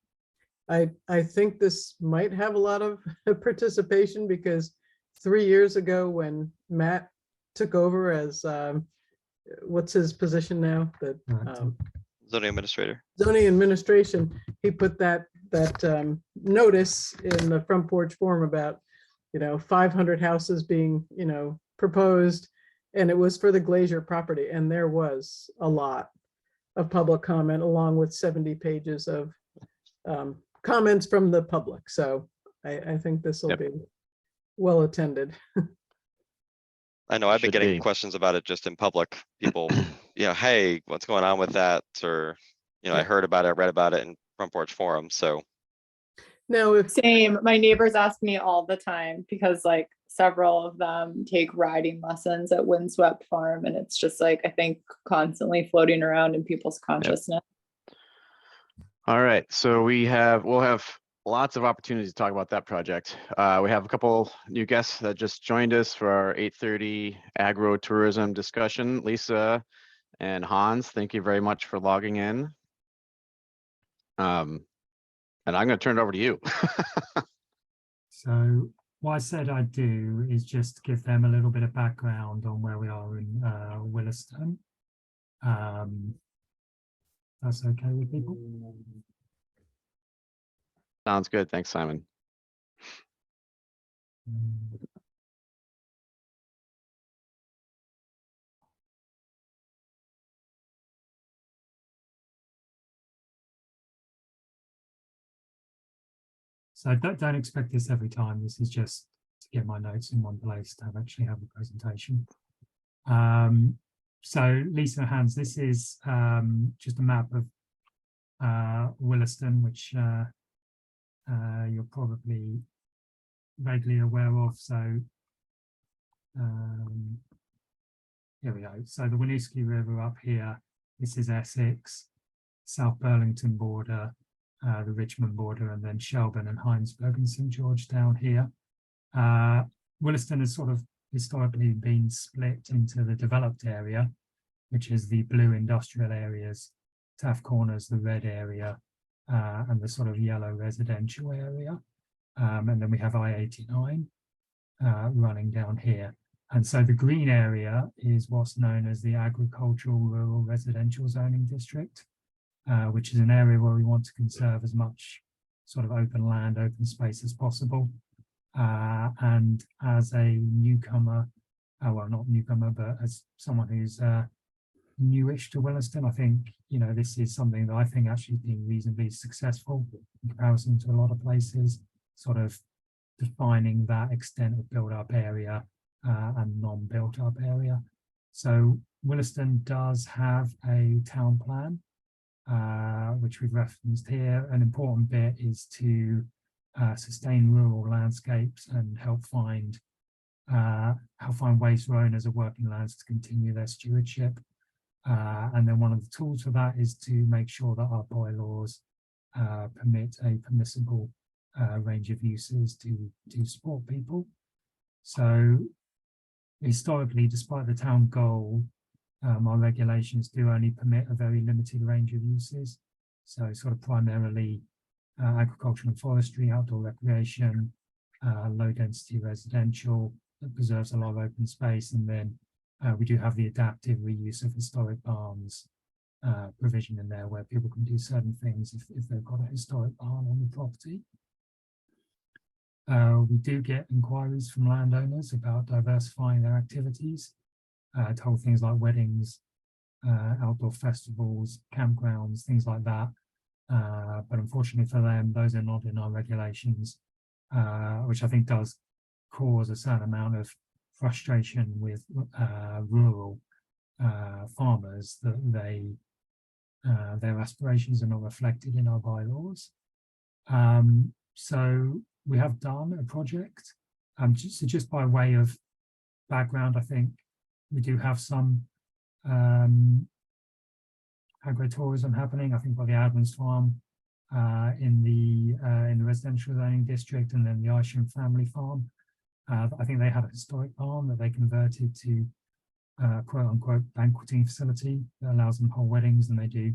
I think this might have a lot of participation because 3 years ago when Matt took over as, what's his position now? The Zoning administrator. zoning administration, he put that notice in the front porch forum about, 500 houses being, proposed, and it was for the Glacier property, and there was a lot of public comment along with 70 pages of comments from the public. So I think this will be well attended. I know I've been Should getting be. questions about it just in public. People, hey, what's going on with that? Or, I heard about it, read about it in Front Porch Forum. So Now, if Same. My neighbors ask me all the time because like several of them take riding lessons at Windswept Farm, and it's just like I think constantly floating around in people's consciousness. All right. So we'll have lots of opportunities to talk about that project. We have a couple new guests that just joined us for our 8:30 agro-tourism discussion. Lisa and Hans, thank you very much for logging in. And I'm going to turn it over to you. So what I said I'd do is just give them a little bit of background on where we are in Williston. That's okay with people? Sounds good. Thanks, Simon. So don't expect this every time. This is just to get my notes in one place to actually have a presentation. So Lisa and Hans, this is just a map of Williston, which you're probably vaguely aware of. So here we go. So the Winooski River up here, this is Essex, South Burlington border, the Richmond border, and then Shelburne and Heinsberg and St. George down here. Williston has sort of historically been split into the developed area, which is the blue industrial areas, Taft Corners, the red area, and the sort of yellow residential area. And then we have I-89 running down here. And so the green area is what's known as the agricultural rural residential zoning district. which is an area where we want to conserve as much sort of open land, open space as possible. And as a newcomer, well, not newcomer, but as someone who's newish to Williston, I think, you know, this is something that I think actually being reasonably successful in comparison to a lot of places, sort of defining that extent of built-up area and non-built-up area. So Williston does have a town plan, which we've referenced here. An important bit is to sustain rural landscapes and help find ways for owners of working lands to continue their stewardship. And then one of the tools for that is to make sure that our bylaws permit a permissible range of uses to support people. So historically, despite the town goal, our regulations do only permit a very limited range of uses. So sort of primarily agriculture and forestry, outdoor recreation, low density residential that preserves a lot of open space. And then we do have the adaptive reuse of historic barns provision in there where people can do certain things if they've got a historic barn on the property. We do get inquiries from landowners about diversifying their activities, to hold things like weddings, outdoor festivals, campgrounds, things like that. But unfortunately for them, those are not in our regulations, which I think does cause a certain amount of frustration with rural farmers that their aspirations are not reflected in our bylaws. So we have done a project. Just by way of background, I think we do have some agritourism happening. I think by the Adams Farm in the residential zoning district, and then the Isham family farm. I think they had a historic barn that they converted to quote unquote banqueting facility that allows them to hold weddings, and they do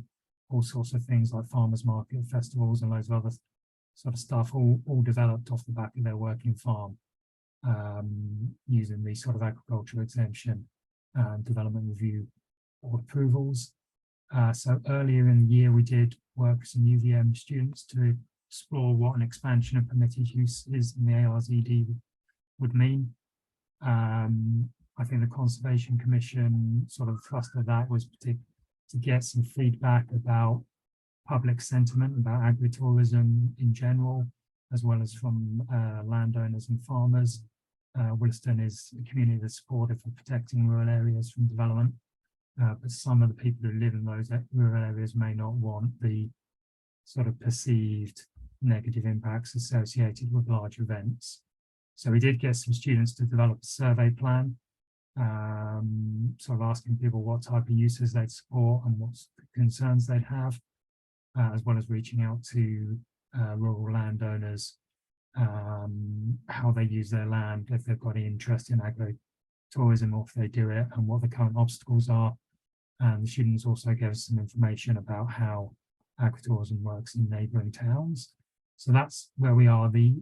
all sorts of things like farmers market, festivals, and loads of other sort of stuff, all developed off the back of their working farm, using the sort of agricultural exemption development review board approvals. So earlier in the year, we did work with some UVM students to explore what an expansion of permitted uses in the ARZD would mean. I think the Conservation Commission sort of thrust of that was to get some feedback about public sentiment about agritourism in general, as well as from landowners and farmers. Williston is a community that's supportive of protecting rural areas from development, but some of the people who live in those rural areas may not want the sort of perceived negative impacts associated with large events. So we did get some students to develop a survey plan, sort of asking people what type of uses they'd support and what concerns they'd have, as well as reaching out to rural landowners, how they use their land, if they've got any interest in agritourism or if they do it, and what the current obstacles are. And the students also gave us some information about how agritourism works in neighbouring towns. So that's where we are. They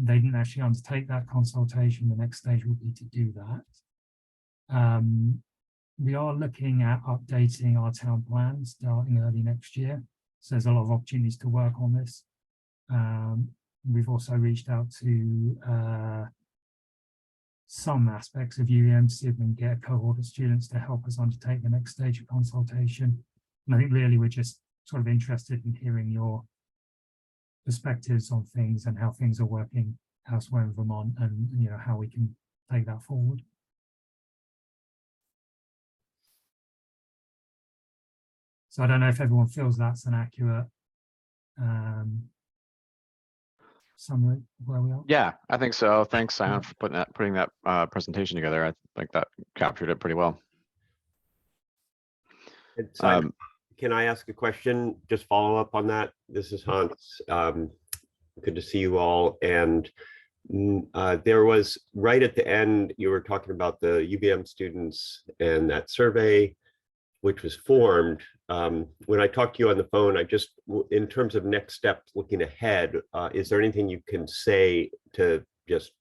didn't actually undertake that consultation. The next stage would be to do that. We are looking at updating our town plan starting early next year. So there's a lot of opportunities to work on this. We've also reached out to some aspects of UVM to see if we can get a cohort of students to help us undertake the next stage of consultation. And I think really we're just sort of interested in hearing your perspectives on things and how things are working elsewhere in Vermont, and you know how we can take that forward. So I don't know if everyone feels that's an accurate summary of where we are. Yeah, I think so. Thanks, Simon, for putting that presentation together. I think that captured it pretty well. And Simon, can I ask a question? Just follow up on that. This is Hans. Good to see you all. And there was right at the end, you were talking about the UVM students and that survey, which was formed. When I talked to you on the phone, in terms of next steps looking ahead, is there anything you can say to just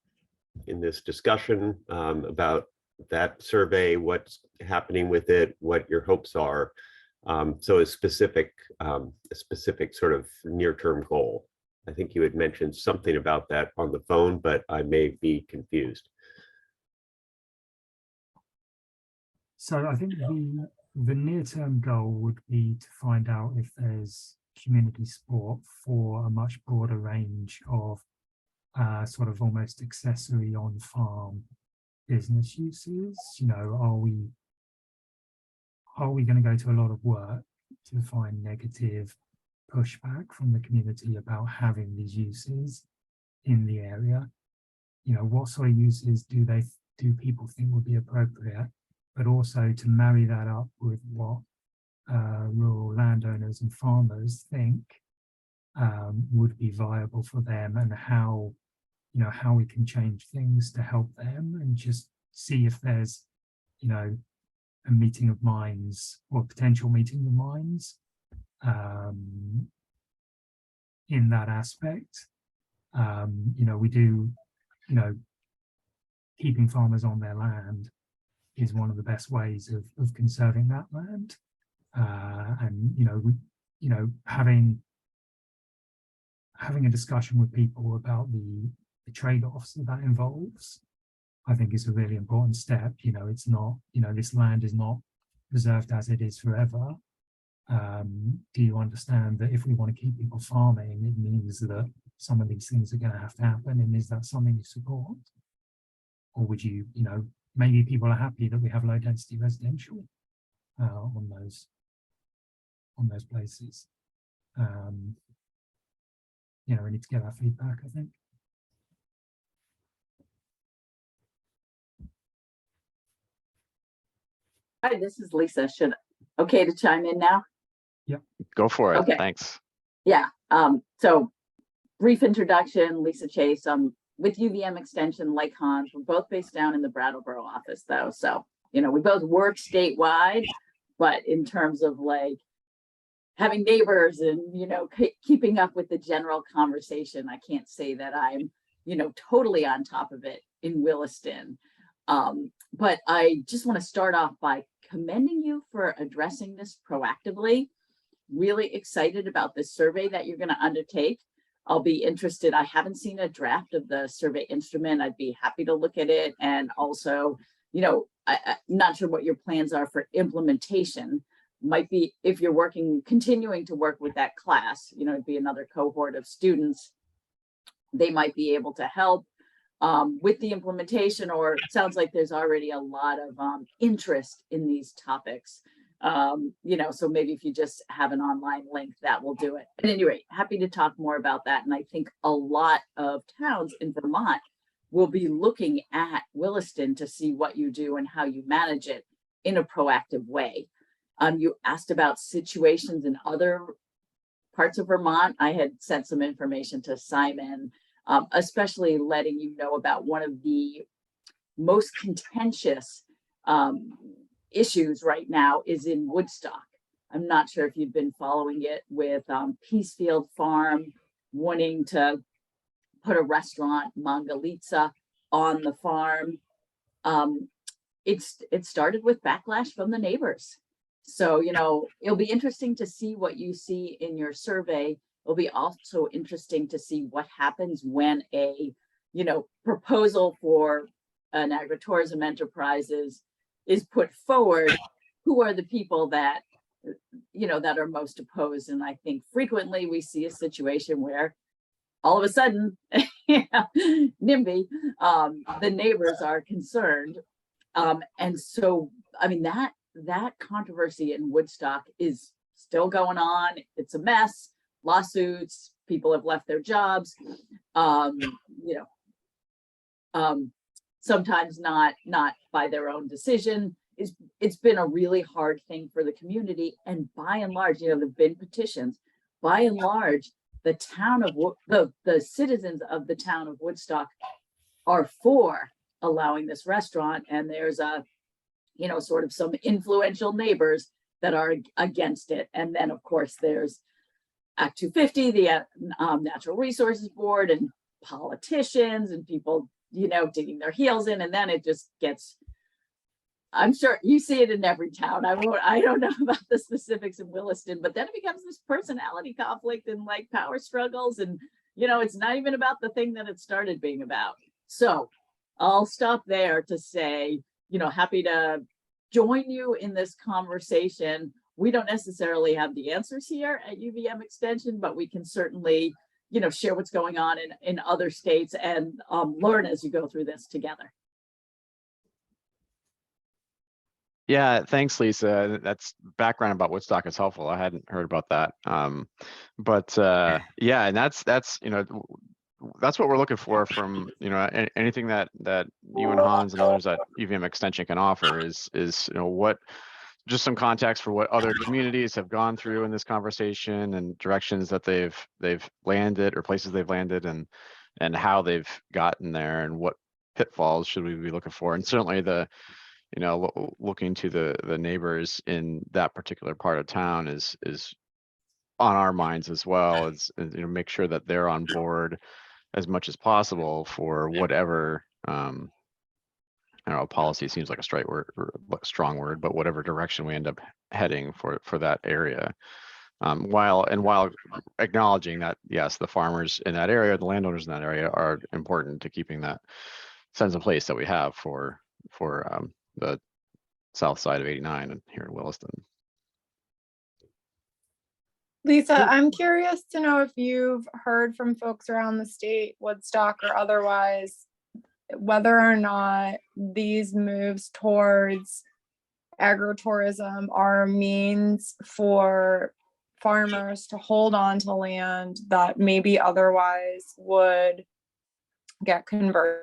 in this discussion about that survey, what's happening with it, what your hopes are? So a specific sort of near-term goal. I think you had mentioned something about that on the phone, but I may be confused. So I think the near-term goal would be to find out if there's community support for a much broader range of sort of almost accessory on-farm business uses. You know, are we going to go to a lot of work to find negative pushback from the community about having these uses in the area? You know, what sort of uses do people think would be appropriate, but also to marry that up with what rural landowners and farmers think would be viable for them, and how, you know, how we can change things to help them, and just see if there's, you know, a meeting of minds or potential meeting of minds in that aspect. You know, we do, you know, keeping farmers on their land is one of the best ways of conserving that land. And, you know, having a discussion with people about the trade-offs that involves, I think, is a really important step. You know, it's not, you know, this land is not preserved as it is forever. Do you understand that if we want to keep people farming, it means that some of these things are going to have to happen, and is that something you support? Or would you, you know, maybe people are happy that we have low density residential on those places. You know, we need to get that feedback, I think. Hi, this is Lisa. Okay to chime in now? Go for it. Okay. Thanks. Yeah. So brief introduction, Lisa Chase. I'm with UVM Extension, Lake Hans. We're both based down in the Brattleboro office, though. So, you know, we both work statewide, but in terms of like having neighbors and, you know, keeping up with the general conversation, I can't say that I'm, you know, totally on top of it in Williston. But I just want to start off by commending you for addressing this proactively. Really excited about this survey that you're going to undertake. I'll be interested. I haven't seen a draft of the survey instrument. I'd be happy to look at it. And also, you know, I'm not sure what your plans are for implementation. Might be if you're continuing to work with that class, you know, it'd be another cohort of students. They might be able to help with the implementation, or it sounds like there's already a lot of interest in these topics. You know, so maybe if you just have an online link, that will do it. At any rate, happy to talk more about that. And I think a lot of towns in Vermont will be looking at Williston to see what you do and how you manage it in a proactive way. You asked about situations in other parts of Vermont. I had sent some information to Simon, especially letting you know about one of the most contentious issues right now is in Woodstock. I'm not sure if you've been following it with Peacefield Farm wanting to put a restaurant, Mangalitsa, on the farm. It started with backlash from the neighbors. So, you know, it'll be interesting to see what you see in your survey. It'll be also interesting to see what happens when a, you know, proposal for an agritourism enterprise is put forward. Who are the people that, you know, that are most opposed? And I think frequently we see a situation where all of a sudden, NIMBY, the neighbors are concerned. And so, I mean, that controversy in Woodstock is still going on. It's a mess. Lawsuits, people have left their jobs, you know, sometimes not by their own decision. It's been a really hard thing for the community. And by and large, you know, there've been petitions. By and large, the town of the citizens of the town of Woodstock are for allowing this restaurant. And there's a, you know, sort of some influential neighbors that are against it. And then of course there's Act 250, the Natural Resources Board, and politicians and people, you know, digging their heels in. And then it just gets I'm sure you see it in every town. I don't know about the specifics in Williston, but then it becomes this personality conflict and like power struggles. And, you know, it's not even about the thing that it started being about. So I'll stop there to say, you know, happy to join you in this conversation. We don't necessarily have the answers here at UVM Extension, but we can certainly, you know, share what's going on in other states and learn as you go through this together. Yeah, thanks, Lisa. That's background about Woodstock is helpful. I hadn't heard about that. Yeah, and that's you know, that's what we're looking for from, you know, anything that you and Hans and others at UVM Extension can offer is you know, what, just some context for what other communities have gone through in this conversation and directions that they've landed or places they've landed and how they've gotten there and what pitfalls should we be looking for. And certainly you know, looking to the neighbors in that particular part of town is on our minds as well, as you know, make sure that they're on board as much as possible for whatever I don't know, policy seems like a strong word, but whatever direction we end up heading for that area. While acknowledging that, yes, the farmers in that area, the landowners in that area are important to keeping that sense of place that we have for the south side of 89 and here in Williston. Lisa, I'm curious to know if you've heard from folks around the state, Woodstock or otherwise, whether or not these moves towards agritourism are a means for farmers to hold on to land that maybe otherwise would get converted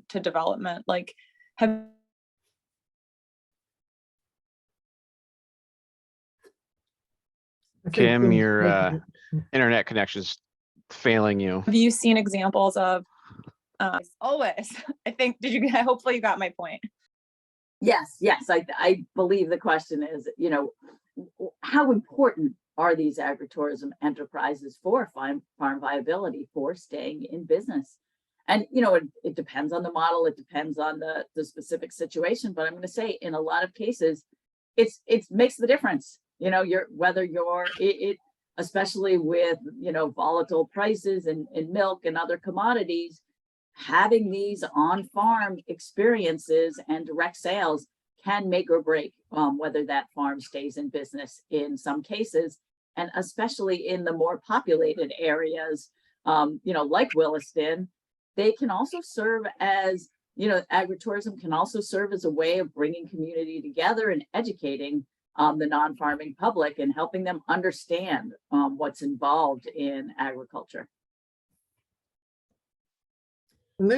to development. Like, have Kim, your internet connection's failing you. Have you seen examples of always? I think, hopefully you got my point. Yes, I believe the question is, you know, how important are these agritourism enterprises for farm viability, for staying in business? And, you know, it depends on the model, it depends on the specific situation, but I'm going to say in a lot of cases, it makes the difference. You know, especially with, you know, volatile prices in milk and other commodities, having these on-farm experiences and direct sales can make or break whether that farm stays in business in some cases, and especially in the more populated areas, you know, like Williston. They can also serve as, you know, agritourism can also serve as a way of bringing community together and educating the non-farming public and helping them understand what's involved in agriculture. And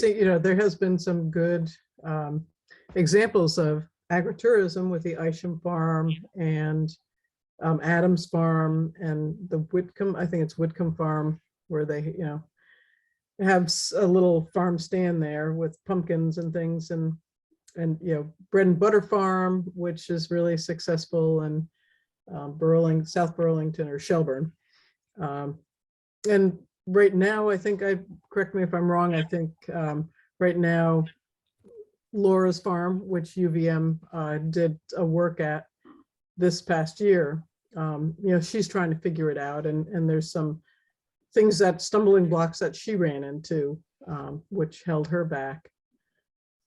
you know, there has been some good examples of agritourism with the Isham Farm and Adams Farm and the Whitcomb, I think it's Whitcomb Farm, where they, you know, have a little farm stand there with pumpkins and things, and you know, Bread and Butter Farm, which is really successful, and South Burlington or Shelburne. And right now, I think, correct me if I'm wrong, I think right now, Laura's Farm, which UVM did a work at this past year, you know, she's trying to figure it out, and there's some things, stumbling blocks that she ran into, which held her back.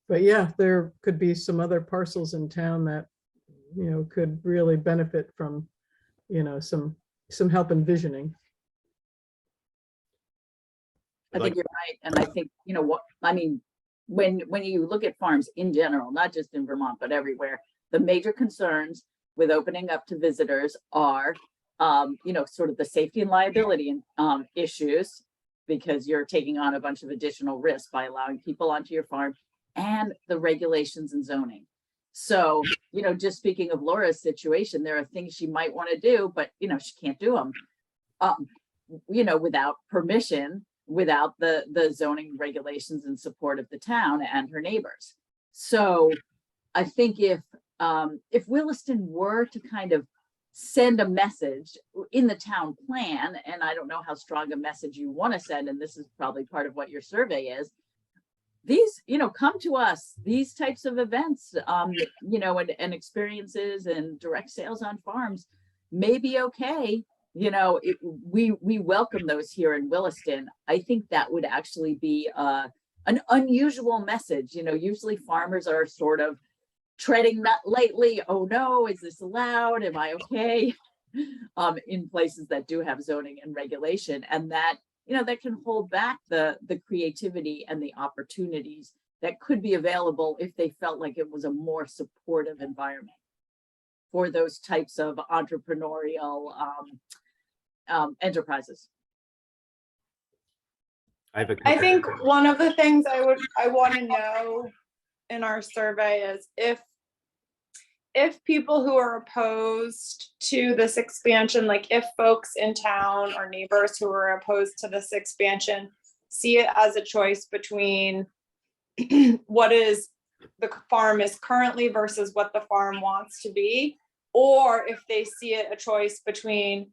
But yeah, there could be some other parcels in town that, you know, could really benefit from, you know, some help envisioning. I think you're right. And I think, you know what, I mean, when you look at farms in general, not just in Vermont, but everywhere, the major concerns with opening up to visitors are, you know, sort of the safety and liability issues, because you're taking on a bunch of additional risks by allowing people onto your farm, and the regulations and zoning. So, you know, just speaking of Laura's situation, there are things she might want to do, but, you know, she can't do them, you know, without permission, without the zoning regulations and support of the town and her neighbors. So I think if Williston were to kind of send a message in the town plan, and I don't know how strong a message you want to send, and this is probably part of what your survey is, these, come to us, these types of events, and experiences and direct sales on farms may be okay. We welcome those here in Williston. I think that would actually be an unusual message. Usually farmers are sort of treading that lightly. Oh no, is this allowed? Am I okay? In places that do have zoning and regulation, and that that can hold back the creativity and the opportunities that could be available if they felt like it was a more supportive environment for those types of entrepreneurial enterprises. I think one of the things I want to know in our survey is if people who are opposed to this expansion, like if folks in town or neighbors who are opposed to this expansion see it as a choice between what is the farm is currently versus what the farm wants to be, or if they see it a choice between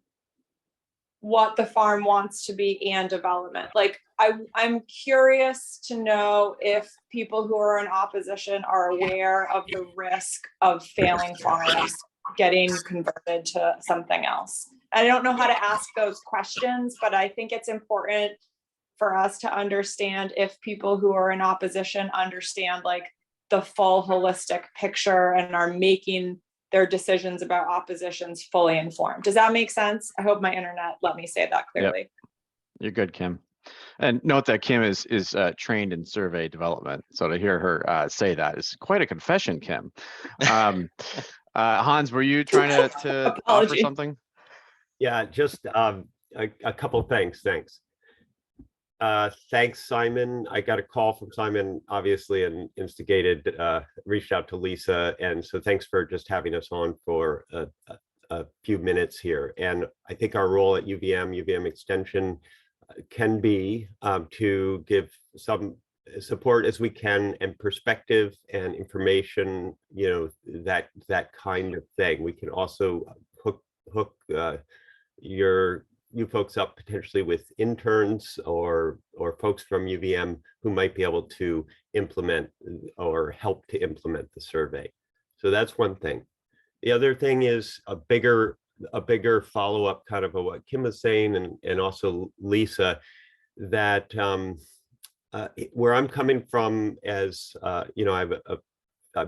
what the farm wants to be and development. Like I'm curious to know if people who are in opposition are aware of the risk of failing farms getting converted to something else. I don't know how to ask those questions, but I think it's important for us to understand if people who are in opposition understand like the full holistic picture and are making their decisions about oppositions fully informed. Does that make sense? I hope my internet let me say that clearly. Yep. You're good, Kim. And note that Kim is trained in survey development. So to hear her say that is quite a confession, Kim. Hans, were you trying to offer something? Yeah, just a couple of things. Thanks. Thanks, Simon. I got a call from Simon, obviously, and reached out to Lisa. And so thanks for just having us on for a few minutes here. And I think our role at UVM Extension can be to give some support as we can and perspective and information, that kind of thing. We can also hook you folks up potentially with interns or folks from UVM who might be able to implement or help to implement the survey. So that's one thing. The other thing is a bigger follow-up kind of what Kim was saying and also Lisa, that where I'm coming from as I have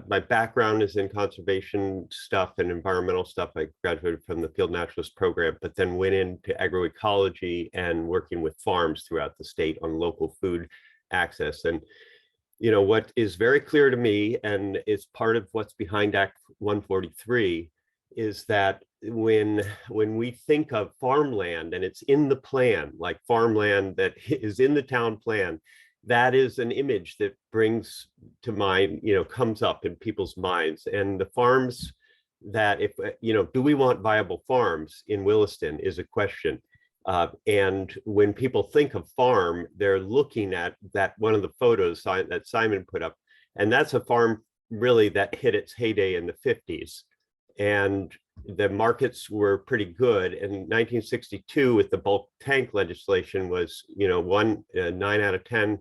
my background is in conservation stuff and environmental stuff. I graduated from the field naturalist program, but then went into agroecology and working with farms throughout the state on local food access. And what is very clear to me, and is part of what's behind Act 143, is that when we think of farmland and it's in the plan, like farmland that is in the town plan, that is an image that brings to mind, comes up in people's minds. And the farms that, if, do we want viable farms in Williston is a question. And when people think of farm, they're looking at that one of the photos that Simon put up. And that's a farm really that hit its heyday in the 50s. And the markets were pretty good. In 1962, with the bulk tank legislation, was 9 out of 10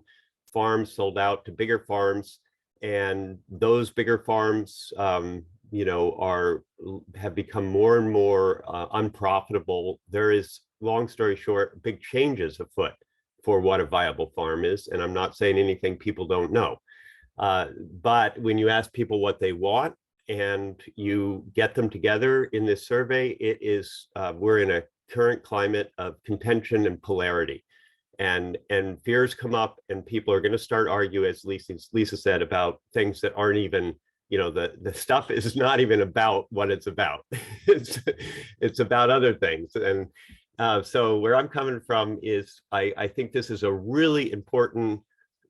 farms sold out to bigger farms, and those bigger farms, have become more and more unprofitable. There is, long story short, big changes afoot for what a viable farm is, and I'm not saying anything people don't know. But when you ask people what they want, and you get them together in this survey, it is, we're in a current climate of contention and polarity. And fears come up, and people are going to start argue, as Lisa said, about things that aren't even, the stuff is not even about what it's about. it's about other things. And so where I'm coming from is I think this is a really important.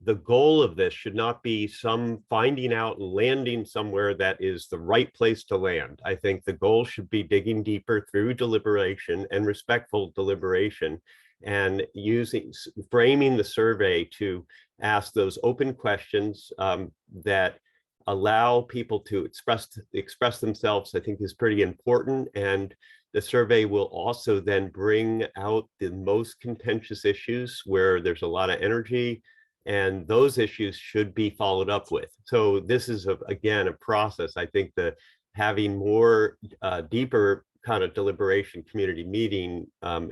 The goal of this should not be some finding out and landing somewhere that is the right place to land. I think the goal should be digging deeper through deliberation and respectful deliberation, and framing the survey to ask those open questions that allow people to express themselves, I think is pretty important. And the survey will also then bring out the most contentious issues where there's a lot of energy, And those issues should be followed up with. So this is, again, a process. I think that having more deeper kind of deliberation community meeting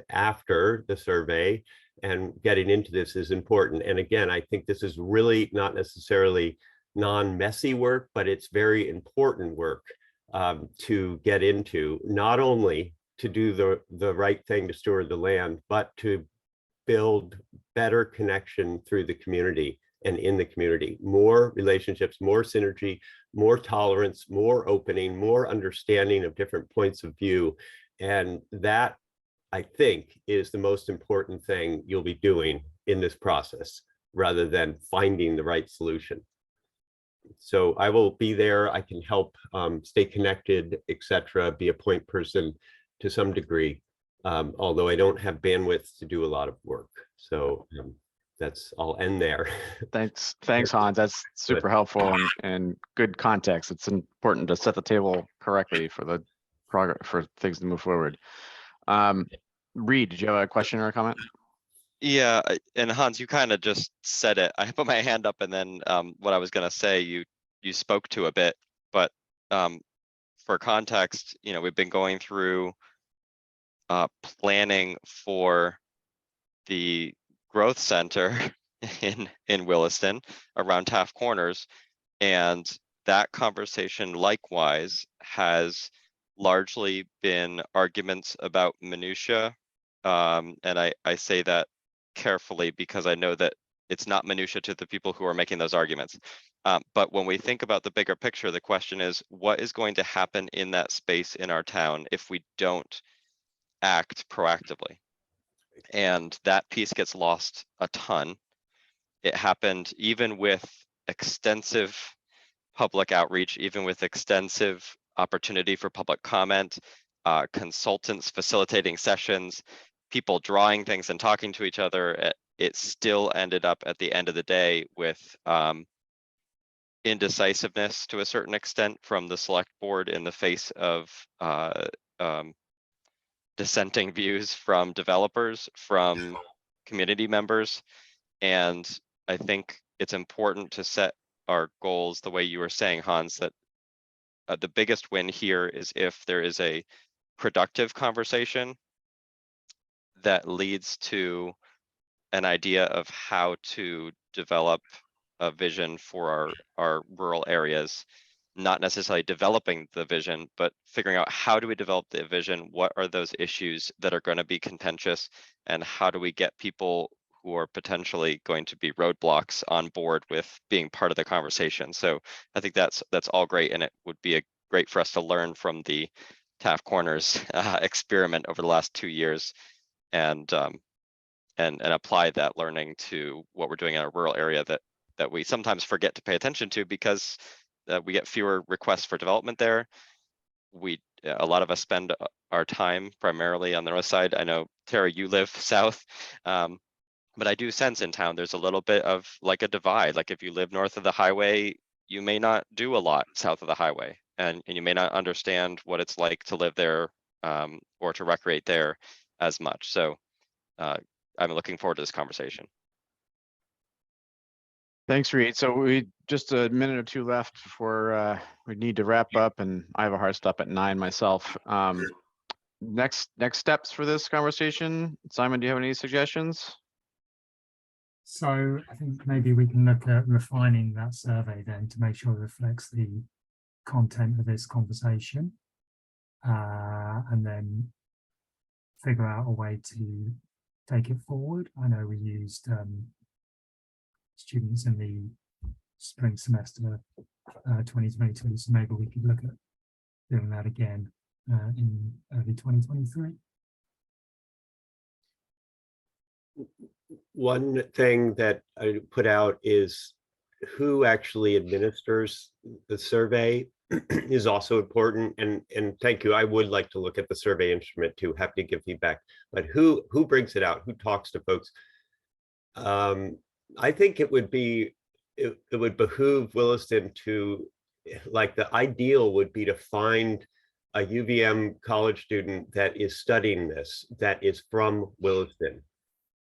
after the survey and getting into this is important. And again, I think this is really not necessarily non-messy work, but it's very important work to get into, not only to do the right thing to steward the land, but to build better connection through the community and in the community, more relationships, more synergy, more tolerance, more opening, more understanding of different points of view. And that, I think, is the most important thing you'll be doing in this process, rather than finding the right solution. So I will be there. I can help stay connected, etc., be a point person to some degree, although I don't have bandwidth to do a lot of work. So I'll end there. Thanks, Hans. That's super helpful and good context. It's important to set the table correctly for the progress, for things to move forward. Reed, did you have a question or a comment? Yeah, and Hans, you kind of just said it. I put my hand up, and then what I was going to say, you spoke to a bit. But for context, we've been going through planning for the growth center in Williston around Taft Corners, and that conversation likewise has largely been arguments about minutia, and I say that carefully because I know that it's not minutia to the people who are making those arguments. But when we think about the bigger picture, the question is, what is going to happen in that space in our town if we don't act proactively? And that piece gets lost a ton. It happened even with extensive public outreach, even with extensive opportunity for public comment, consultants facilitating sessions, people drawing things and talking to each other. It still ended up at the end of the day with indecisiveness to a certain extent from the select board in the face of dissenting views from developers, from community members. And I think it's important to set our goals the way you were saying, Hans, that the biggest win here is if there is a productive conversation that leads to an idea of how to develop a vision for our rural areas, not necessarily developing the vision, but figuring out how do we develop the vision, what are those issues that are going to be contentious, and how do we get people who are potentially going to be roadblocks on board with being part of the conversation. So I think that's all great, and it would be great for us to learn from the Taft Corners experiment over the last 2 years, and apply that learning to what we're doing in a rural area that we sometimes forget to pay attention to because we get fewer requests for development there. A lot of us spend our time primarily on the north side. I know, Tara, you live south, but I do sense in town there's a little bit of like a divide. Like if you live north of the highway, you may not do a lot south of the highway, and you may not understand what it's like to live there or to recreate there as much. So I'm looking forward to this conversation. Thanks, Reed. So we just a minute or two left before we need to wrap up, and I have a hard stop at 9 myself. Next steps for this conversation. Simon, do you have any suggestions? So I think maybe we can look at refining that survey then to make sure it reflects the content of this conversation, and then figure out a way to take it forward. I know we used students in the spring semester 2022, so maybe we could look at doing that again in early 2023. One thing that I put out is who actually administers the survey is also important. And thank you. I would like to look at the survey instrument too. Happy to give feedback. But who brings it out? Who talks to folks? I think it would behoove Williston to, like, the ideal would be to find a UVM college student that is studying this, that is from Williston,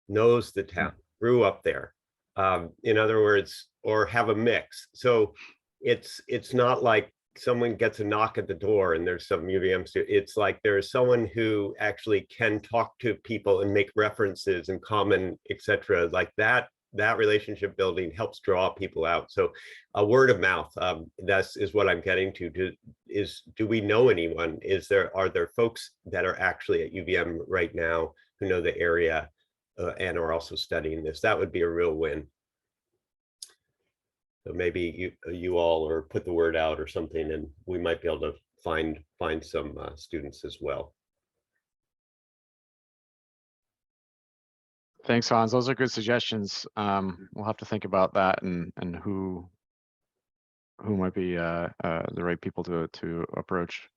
knows the town, grew up there, In other words, or have a mix. So it's not like someone gets a knock at the door and there's some UVM student. It's like there's someone who actually can talk to people and make references and comment, etc. Like that relationship building helps draw people out. So a word of mouth, is what I'm getting to. Do we know anyone? Are there folks that are actually at UVM right now who know the area and are also studying this? That would be a real win. So maybe you all, or put the word out or something, and we might be able to find some students as well. Thanks, Hans. Those are good suggestions. We'll have to think about that and who might be the right people to approach.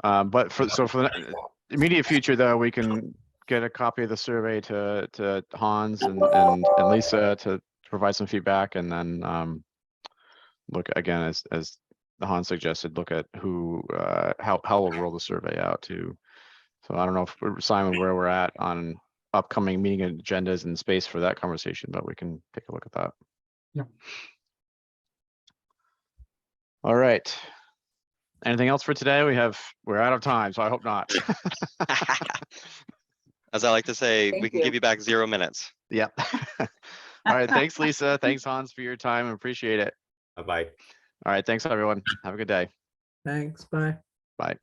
But for the immediate future, though, we can get a copy of the survey to Hans and Lisa to provide some feedback, and then look again, as Hans suggested, look at how we'll roll the survey out to. So I don't know if Simon, where we're at on upcoming meeting agendas and space for that conversation, but we can take a look at that. Yeah. All right. Anything else for today? We're out of time, so I hope not. As I like to say, Thank we can you. give you back 0 minutes. Yep. All right. Thanks, Lisa. Thanks, Hans, for your time. I appreciate it. Bye-bye. All right. Thanks, everyone. Have a good day. Thanks, bye. Bye.